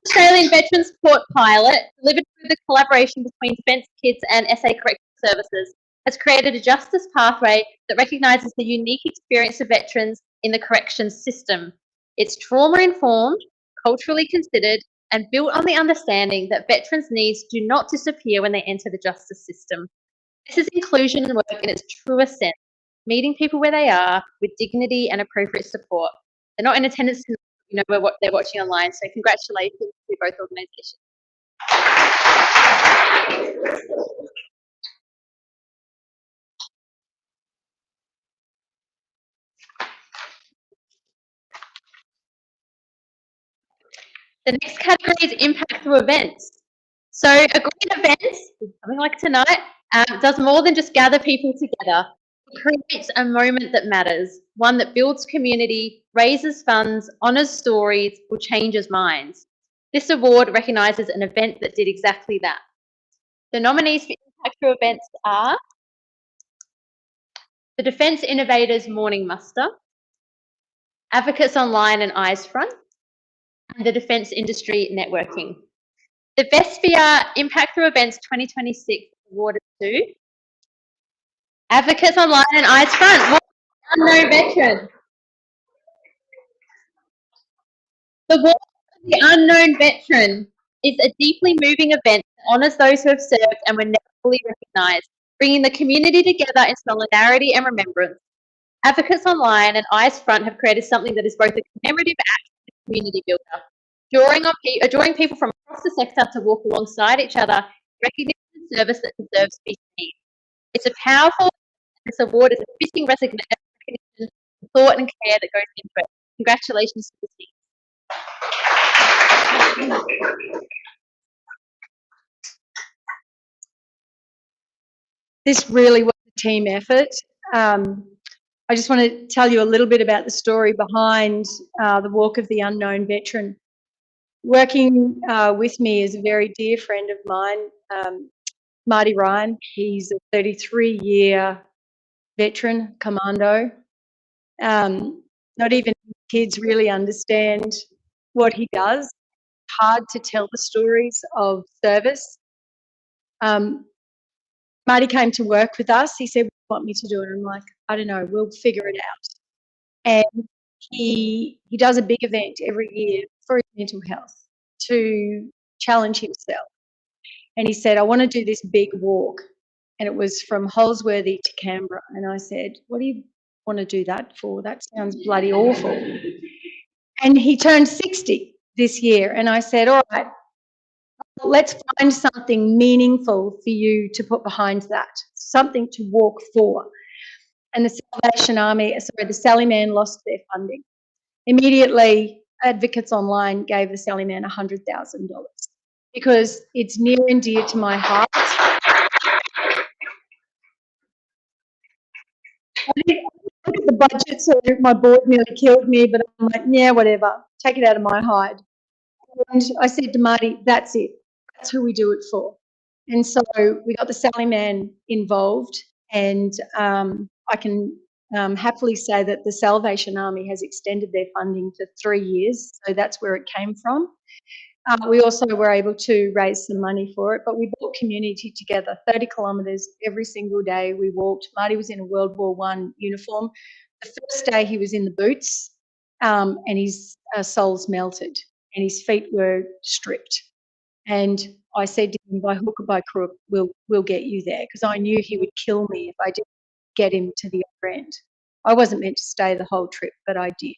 The Australian Veterans Court pilot, delivered through the collaboration between Defence Kids and Essay Correction Services, has created a justice pathway that recognises the unique experience of veterans in the corrections system. It's trauma-informed, culturally considered, and built on the understanding that veterans' needs do not disappear when they enter the justice system. This is inclusion and work in its truest sense, meeting people where they are with dignity and appropriate support. They're not in attendance tonight, you know what they're watching online, so congratulations to both organisations. The next category is impact through events. So a great event, something like tonight, does more than just gather people together. It creates a moment that matters, one that builds community, raises funds, honours stories, or changes minds. This award recognises an event that did exactly that. The nominees for impact through events are the Defence Innovators Morning Muster, Advocates Online and Eyes Front, and the Defence Industry Networking. The VESPIIA Impact Through Events 2026 awarded to Advocates Online and Eyes Front, Unknown Veteran. The Walk of the Unknown Veteran is a deeply moving event that honours those who have served and were never fully recognised, bringing the community together in solidarity and remembrance. Advocates Online and Eyes Front have created something that is both a commemorative act and a community builder, drawing people from across the sector to walk alongside each other, recognising the service that deserves to be seen. It's a powerful, this award is a fitting recognition, thought and care that goes into it. Congratulations to the team. This really was a team effort. I just want to tell you a little bit about the story behind the Walk of the Unknown Veteran. Working with me is a very dear friend of mine, Marty Ryan. He's a 33-year veteran, commando. Not even kids really understand what he does. It's hard to tell the stories of service. Marty came to work with us. He said, "What do you want me to do?" And I'm like, "I don't know, we'll figure it out." And he does a big event every year for his mental health to challenge himself. And he said, "I want to do this big walk." And it was from Holsworthy to Canberra. And I said, "What do you want to do that for? That sounds bloody awful." And he turned 60 this year. And I said, "All right, let's find something meaningful for you to put behind that, something to walk for." And the Salvation Army, the Sallyman lost their funding. Immediately, Advocates Online gave the Sallyman $100,000 because it's near and dear to my heart. I look at the budget, so my board nearly killed me, but I'm like, yeah, whatever, take it out of my hide. And I said to Marty, that's it. That's who we do it for. And so we got the Sallyman involved, And I can happily say that the Salvation Army has extended their funding for 3 years, so that's where it came from. We also were able to raise some money for it, but we brought community together, 30 kilometres every single day. We walked. Marty was in a World War I uniform. The first day he was in the boots, and his soles melted and his feet were stripped. And I said to him, by hook or by crook, we'll get you there, because I knew he would kill me if I didn't get him to the other end. I wasn't meant to stay the whole trip, but I did.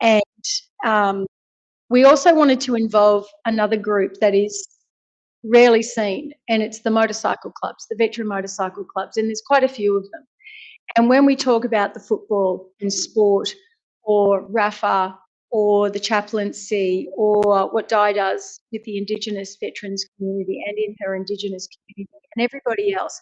And we also wanted to involve another group that is rarely seen, and it's the motorcycle clubs, the veteran motorcycle clubs, and there's quite a few of them. And when we talk about the football and sport, or RAFA, or the chaplaincy, or what Di does with the Indigenous veterans community and in her Indigenous community, and everybody else,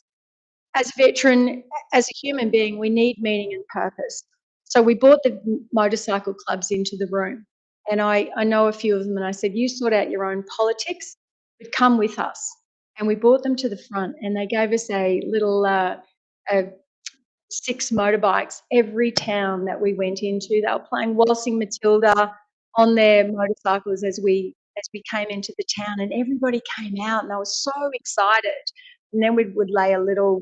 as a veteran, as a human being, we need meaning and purpose. So we brought the motorcycle clubs into the room. And I know a few of them, and I said, you sort out your own politics, but come with us. And we brought them to the front, and they gave us a little 6 motorbikes every town that we went into. They were playing Waltzing Matilda on their motorcycles as we came into the town, and everybody came out, and they were so excited. And then we would lay a little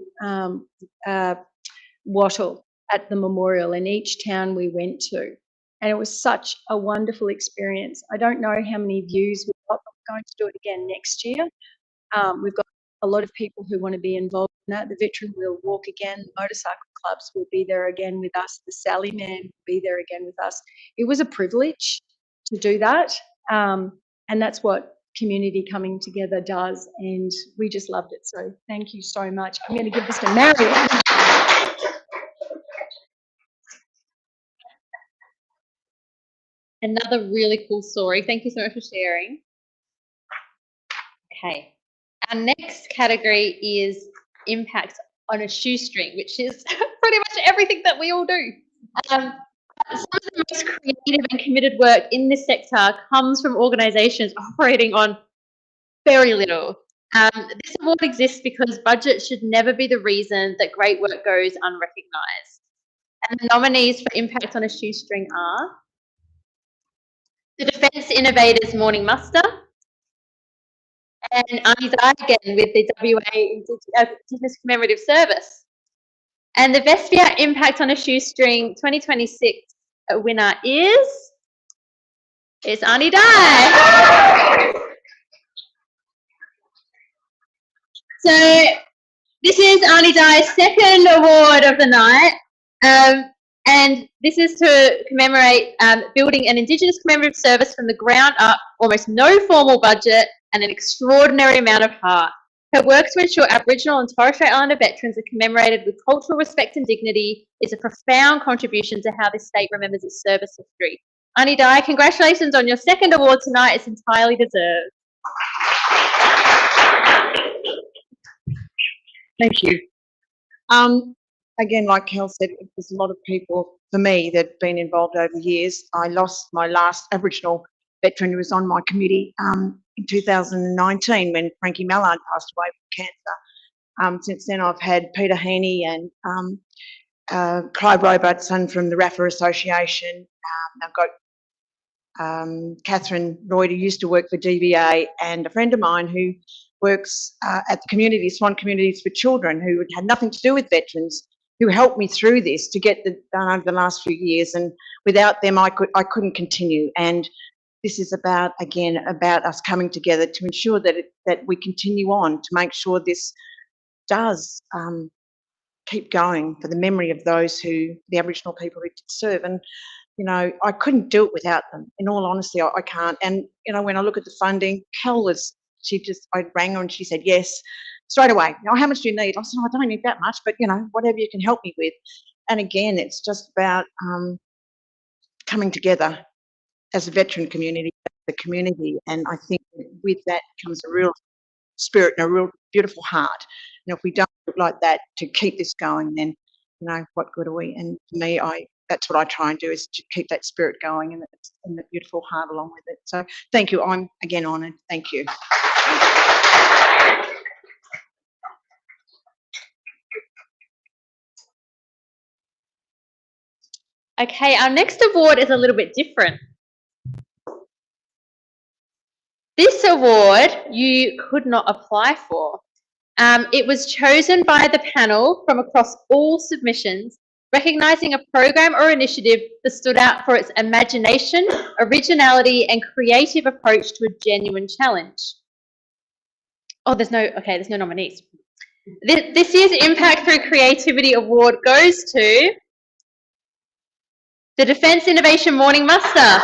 wattle at the memorial in each town we went to. And it was such a wonderful experience. I don't know how many views we've got, but we're going to do it again next year. We've got a lot of people who want to be involved in that. The Veteran will walk again. The motorcycle clubs will be there again with us. The Sally Man will be there again with us. It was a privilege to do that. And that's what community coming together does. And we just loved it. So thank you so much. I'm going to give this to Marion. Another really cool story. Thank you so much for sharing. Okay. Our next category is impact on a shoestring, which is pretty much everything that we all do. Some of the most creative and committed work in this sector comes from organisations operating on very little. This award exists because budget should never be the reason that great work goes unrecognised. And the nominees for impact on a shoestring are the Defence Innovators Morning Muster, and Arnie's Eye again with the WA Indigenous Commemorative Service. And the VESPIIA Impact on a Shoestring 2026 winner is Arnie Dye. So this is Arnie Dye's second award of the night. And this is to commemorate building an Indigenous commemorative service from the ground up, almost no formal budget, and an extraordinary amount of heart. Her work to ensure Aboriginal and Torres Strait Islander veterans are commemorated with cultural respect and dignity is a profound contribution to how this state remembers its service history. Arnie Dye, congratulations on your second award tonight. It's entirely deserved. Thank you. Again, like Kel said, there's a lot of people, for me, that have been involved over the years. I lost my last Aboriginal veteran who was on my committee in 2019 when Frankie Mallard passed away with cancer. Since then, I've had Peter Heaney and Clive Robertson from the RAFA Association. I've got Catherine Lloyd, who used to work for DVA, and a friend of mine who works at the community, Swan Communities for Children, who had nothing to do with veterans, who helped me through this to get done over the last few years. And without them, I couldn't continue. And this is about us coming together to ensure that we continue on, to make sure this does keep going for the memory of those the Aboriginal people who did serve. And, you know, I couldn't do it without them. In all honesty, I can't. And, you know, when I look at the funding, I rang her and she said, yes, straight away. Oh, how much do you need? I said, I don't need that much, but, you know, whatever you can help me with. And again, it's just about coming together as a veteran community, the community. And I think with that comes a real spirit and a real beautiful heart. And if we don't look like that to keep this going, then, you know, what good are we? And for me, that's what I try and do, is to keep that spirit going and the beautiful heart along with it. So thank you. I'm again honoured. Thank you. Okay, our next award is a little bit different. This award you could not apply for. It was chosen by the panel from across all submissions, recognising a program or initiative that stood out for its imagination, originality and creative approach to a genuine challenge. Oh, there's no nominees. This year's Impact Through Creativity Award goes to the Defence Innovation Morning Muster.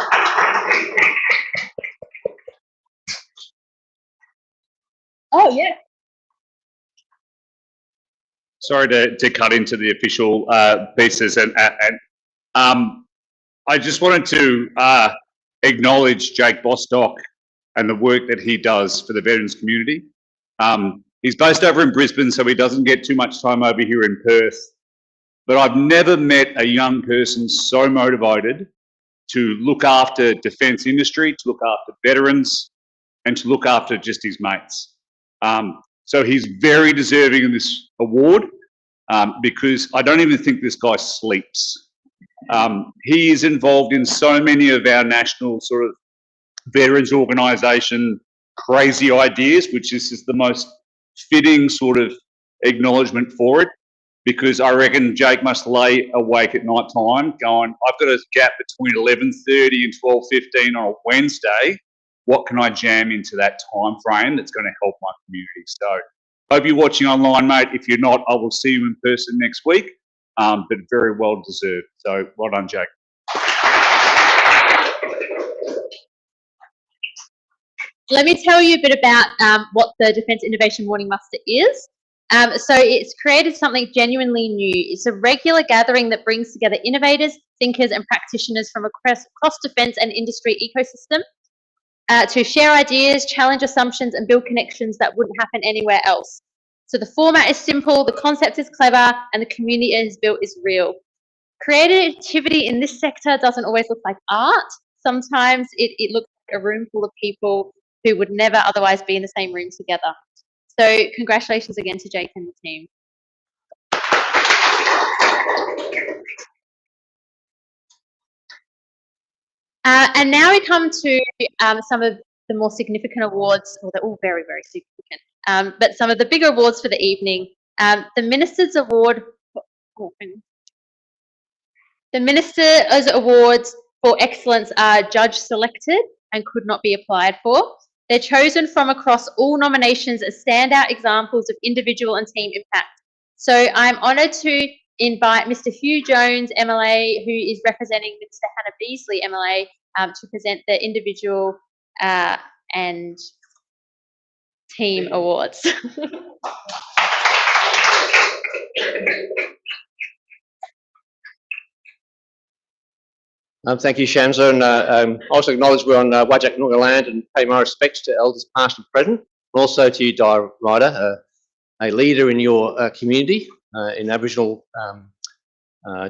Oh, yeah. Sorry to cut into the official pieces, and I just wanted to acknowledge Jake Bostock and the work that he does for the veterans community. He's based over in Brisbane, so he doesn't get too much time over here in Perth. But I've never met a young person so motivated to look after defence industry, to look after veterans, and to look after just his mates. So he's very deserving of this award because I don't even think this guy sleeps. He is involved in so many of our national sort of veterans organisation crazy ideas, which is the most fitting sort of acknowledgement for it, because I reckon Jake must lay awake at night time going, I've got a gap between 11:30 and 12:15 on a Wednesday. What can I jam into that time frame that's going to help my community? So hope you're watching online, mate. If you're not, I will see you in person next week, but very well deserved. So well done, Jake. Let me tell you a bit about what the Defence Innovation Morning Muster is. So it's created something genuinely new. It's a regular gathering that brings together innovators, thinkers and practitioners from across defence and industry ecosystem to share ideas, challenge assumptions and build connections that wouldn't happen anywhere else. So the format is simple, the concept is clever and the community it has built is real. Creativity in this sector doesn't always look like art. Sometimes it looks like a room full of people who would never otherwise be in the same room together. So congratulations again to Jake and the team. And now we come to some of the more significant awards. Well, they're all very, very significant. But some of the bigger awards for the evening. The Minister's Award. The Minister's Awards for Excellence are judge selected and could not be applied for. They're chosen from across all nominations as standout examples of individual and team impact. So I'm honoured to invite Mr. Hugh Jones, MLA, who is representing Mr. Hannah Beasley, MLA, to present the individual and team awards. Thank you, Shamsa, and also acknowledge we're on Whadjuk Noongar land and pay my respects to elders past and present, and also to you, Di Ryder, a leader in your community, in Aboriginal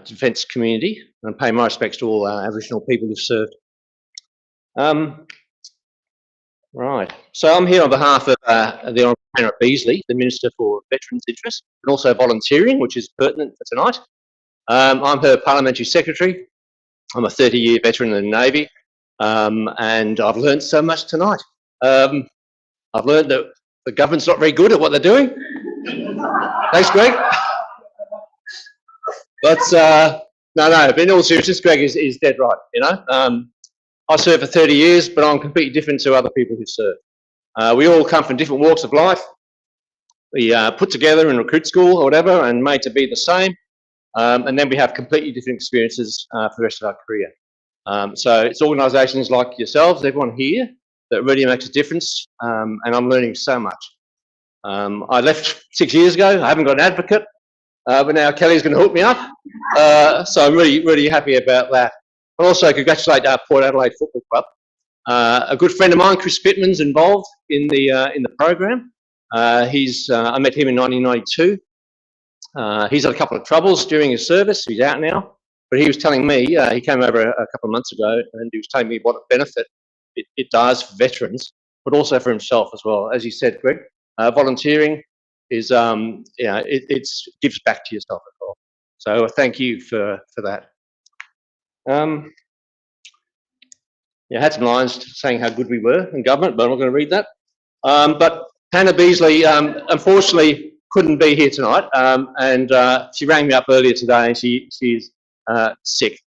defence community, and pay my respects to all Aboriginal people who've served. Right, so I'm here on behalf of the Honourable Hannah Beasley, the Minister for Veterans' Interests, and also volunteering, which is pertinent for tonight. I'm her Parliamentary Secretary. I'm a 30-year veteran in the Navy, and I've learned so much tonight. I've learned that the government's not very good at what they're doing. Thanks, Greg. But no, but in all seriousness, Greg is dead right, you know. I served for 30 years, but I'm completely different to other people who serve. We all come from different walks of life. We put together in recruit school or whatever and made to be the same. And then we have completely different experiences for the rest of our career. So it's organisations like yourselves, everyone here, that really makes a difference, and I'm learning so much. I left 6 years ago. I haven't got an advocate, but now Kelly's going to hook me up. So I'm really, really happy about that. But also congratulate Port Adelaide Football Club. A good friend of mine, Chris Pittman's involved in the program. I met him in 1992. He's had a couple of troubles during his service. He's out now, but he was telling me, he came over a couple of months ago and he was telling me what a benefit it does for veterans, but also for himself as well. As you said, Greg, volunteering is, it gives back to yourself as well. So thank you for that. Yeah, I had some lines saying how good we were in government, but I'm not going to read that. But Hannah Beasley, unfortunately, couldn't be here tonight, and she rang me up earlier today, and she's sick.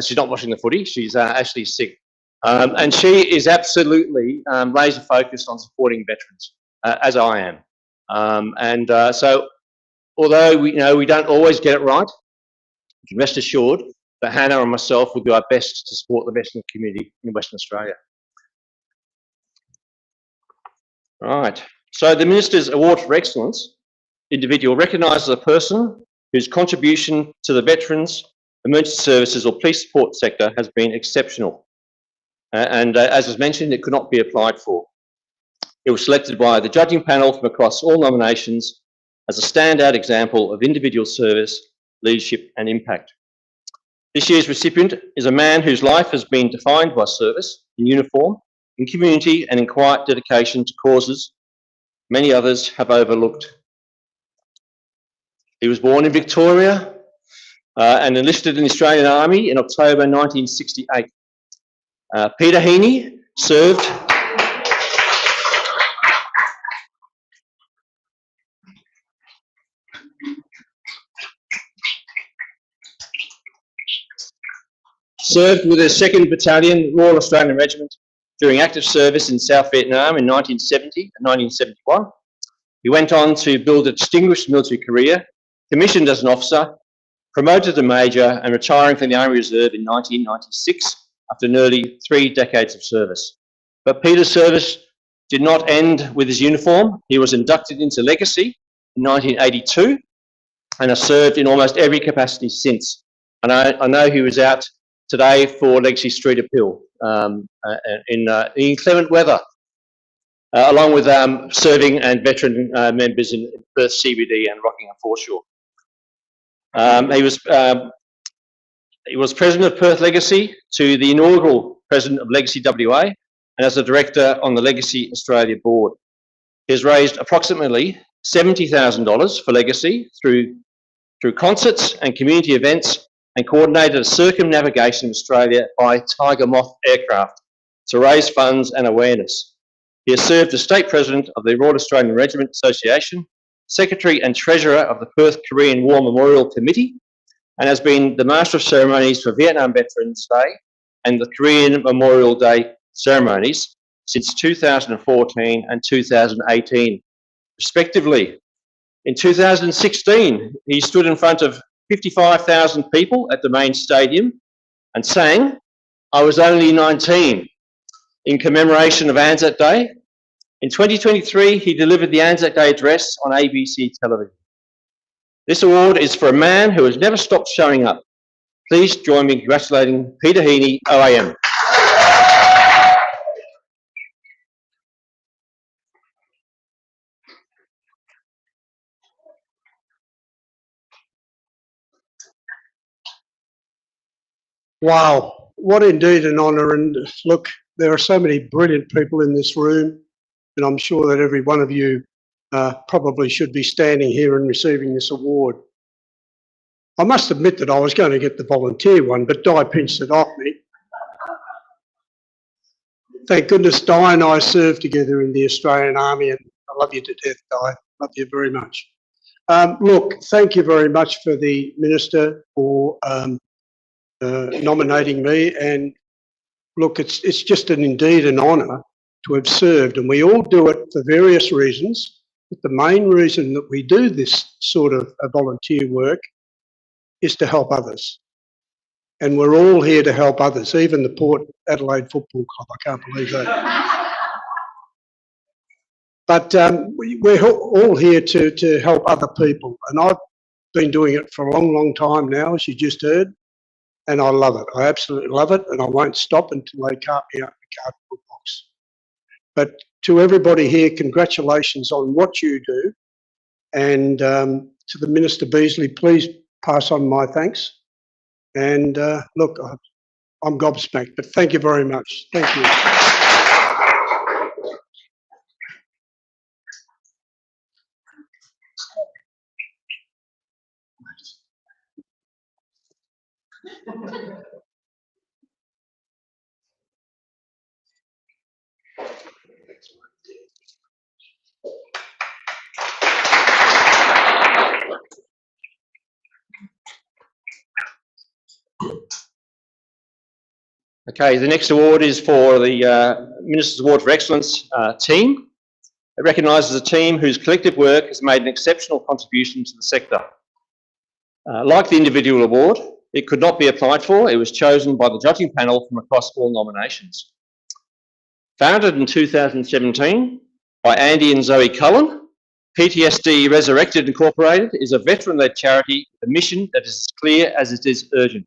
She's not watching the footy; she's actually sick, and she is absolutely laser focused on supporting veterans, as I am. So, although we don't always get it right, you can rest assured that Hannah and myself will do our best to support the veteran community in Western Australia. Right. So the Minister's Award for Excellence individual recognises a person whose contribution to the veterans, emergency services or police support sector has been exceptional. As was mentioned, it could not be applied for. It was selected by the judging panel from across all nominations as a standout example of individual service, leadership and impact. This year's recipient is a man whose life has been defined by service, in uniform, in community and in quiet dedication to causes many others have overlooked. He was born in Victoria and enlisted in the Australian Army in October 1968. Peter Heaney served with the 2nd Battalion, Royal Australian Regiment, during active service in South Vietnam in 1970 and 1971. He went on to build a distinguished military career, commissioned as an officer, promoted to major and retiring from the Army Reserve in 1996 after nearly 3 decades of service. But Peter's service did not end with his uniform. He was inducted into Legacy in 1982 and has served in almost every capacity since. And I know he was out today for Legacy Street Appeal in inclement weather, along with serving and veteran members in Perth CBD and Rockingham Foreshore. He was president of Perth Legacy to the inaugural president of Legacy WA and as a director on the Legacy Australia board. He has raised approximately $70,000 for Legacy through concerts and community events and coordinated a circumnavigation of Australia by Tiger Moth aircraft to raise funds and awareness. He has served as State President of the Royal Australian Regiment Association, Secretary and Treasurer of the Perth Korean War Memorial Committee, and has been the Master of Ceremonies for Vietnam Veterans Day and the Korean Memorial Day ceremonies since 2014 and 2018, respectively. In 2016, he stood in front of 55,000 people at the main stadium and sang "I Was Only 19" in commemoration of Anzac Day. In 2023, he delivered the Anzac Day address on ABC television. This award is for a man who has never stopped showing up. Please join me in congratulating Peter Heaney, OAM. Wow, what indeed an honour. And look, there are so many brilliant people in this room, and I'm sure that every one of you probably should be standing here and receiving this award. I must admit that I was going to get the volunteer one, but Di pinched it off me. Thank goodness Di and I served together in the Australian Army, and I love you to death, Di. Love you very much. Look, thank you very much for the Minister for nominating me, and look, it's just indeed an honour to have served, and we all do it for various reasons, but the main reason that we do this sort of volunteer work is to help others, and we're all here to help others, even the Port Adelaide Football Club. I can't believe that. But we're all here to help other people, and I've been doing it for a long time now, as you just heard. And I love it. I absolutely love it, and I won't stop until they cart me out the cardboard box. But to everybody here, congratulations on what you do. And to the Minister Beasley, please pass on my thanks. And look, I'm gobsmacked, but thank you very much. Thank you. Okay, the next award is for the Minister's Award for Excellence team. It recognises a team whose collective work has made an exceptional contribution to the sector. Like the individual award, it could not be applied for. It was chosen by the judging panel from across all nominations. Founded in 2017 by Andy and Zoe Cullen, PTSD Resurrected Incorporated is a veteran-led charity, a mission that is as clear as it is urgent.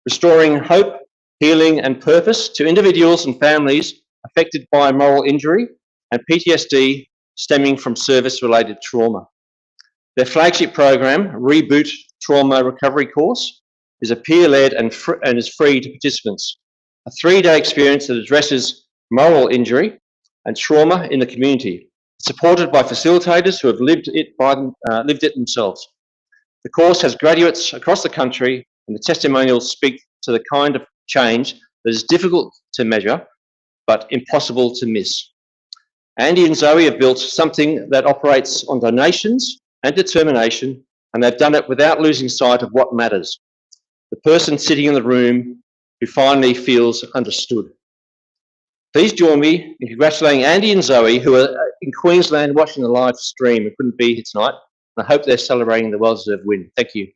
Restoring hope, healing and purpose to individuals and families affected by moral injury and PTSD stemming from service-related trauma. Their flagship program, Reboot Trauma Recovery Course, is a peer-led and is free to participants. A 3-day experience that addresses moral injury and trauma in the community, supported by facilitators who have lived it themselves. The course has graduates across the country, and the testimonials speak to the kind of change that is difficult to measure, but impossible to miss. Andy and Zoe have built something that operates on donations and determination, and they've done it without losing sight of what matters. The person sitting in the room who finally feels understood. Please join me in congratulating Andy and Zoe, who are in Queensland watching the live stream and couldn't be here tonight. I hope they're celebrating the well-deserved win. Thank you.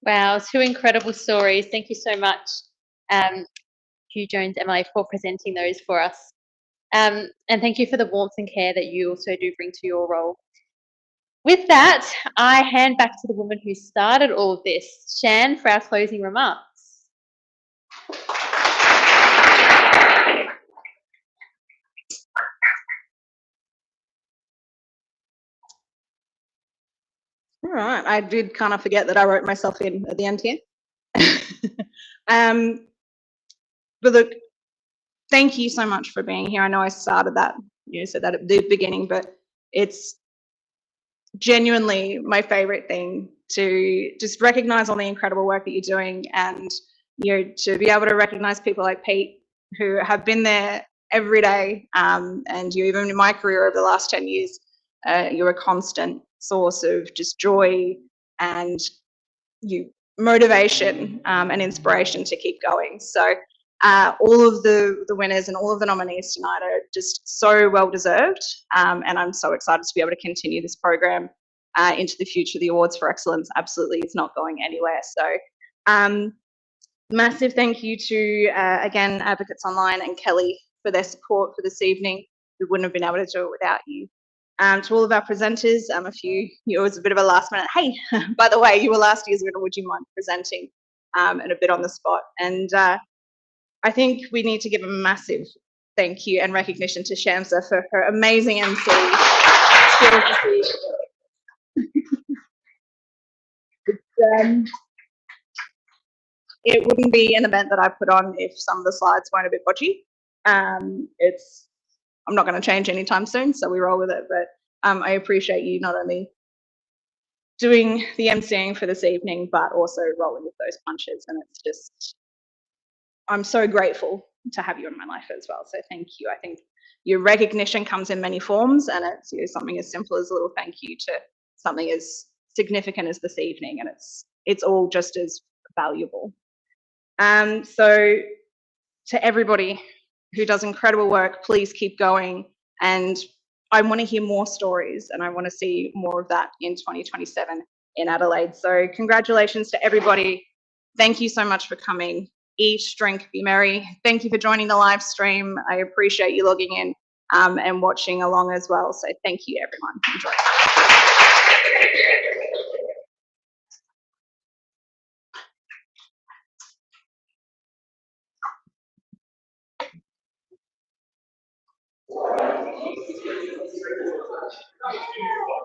Wow, 2 incredible stories. Thank you so much, Hugh Jones, MLA, for presenting those for us. And thank you for the warmth and care that you also do bring to your role. With that, I hand back to the woman who started all of this, Shan, for our closing remarks. All right, I did kind of forget that I wrote myself in at the end here. But look, thank you so much for being here. I know I started that, said that at the beginning, but it's genuinely my favorite thing to just recognize all the incredible work that you're doing, and to be able to recognize people like Pete who have been there every day, and even in my career over the last 10 years, you're a constant source of just joy and motivation and inspiration to keep going. So all of the winners and all of the nominees tonight are just so well deserved, and I'm so excited to be able to continue this program into the future. The Awards for Excellence absolutely is not going anywhere. So massive thank you to again Advocates Online and Kelly for their support for this evening. We wouldn't have been able to do it without you. To all of our presenters, a few, it was a bit of a last minute, hey, by the way, you were last year's winner, would you mind presenting, and a bit on the spot. And I think we need to give a massive thank you and recognition to Shamsa for her amazing MC skills. It wouldn't be an event that I put on if some of the slides weren't a bit bodgy. I'm not going to change anytime soon, so we roll with it. But I appreciate you not only doing the emceeing for this evening, but also rolling with those punches. And it's just, I'm so grateful to have you in my life as well. So thank you. I think your recognition comes in many forms, and it's something as simple as a little thank you to something as significant as this evening, and it's all just as valuable. So to everybody who does incredible work, please keep going. And I want to hear more stories, and I want to see more of that in 2027 in Adelaide. So congratulations to everybody. Thank you so much for coming. Eat, drink, be merry. Thank you for joining the live stream. I appreciate you logging in and watching along as well. So thank you, everyone. Enjoy.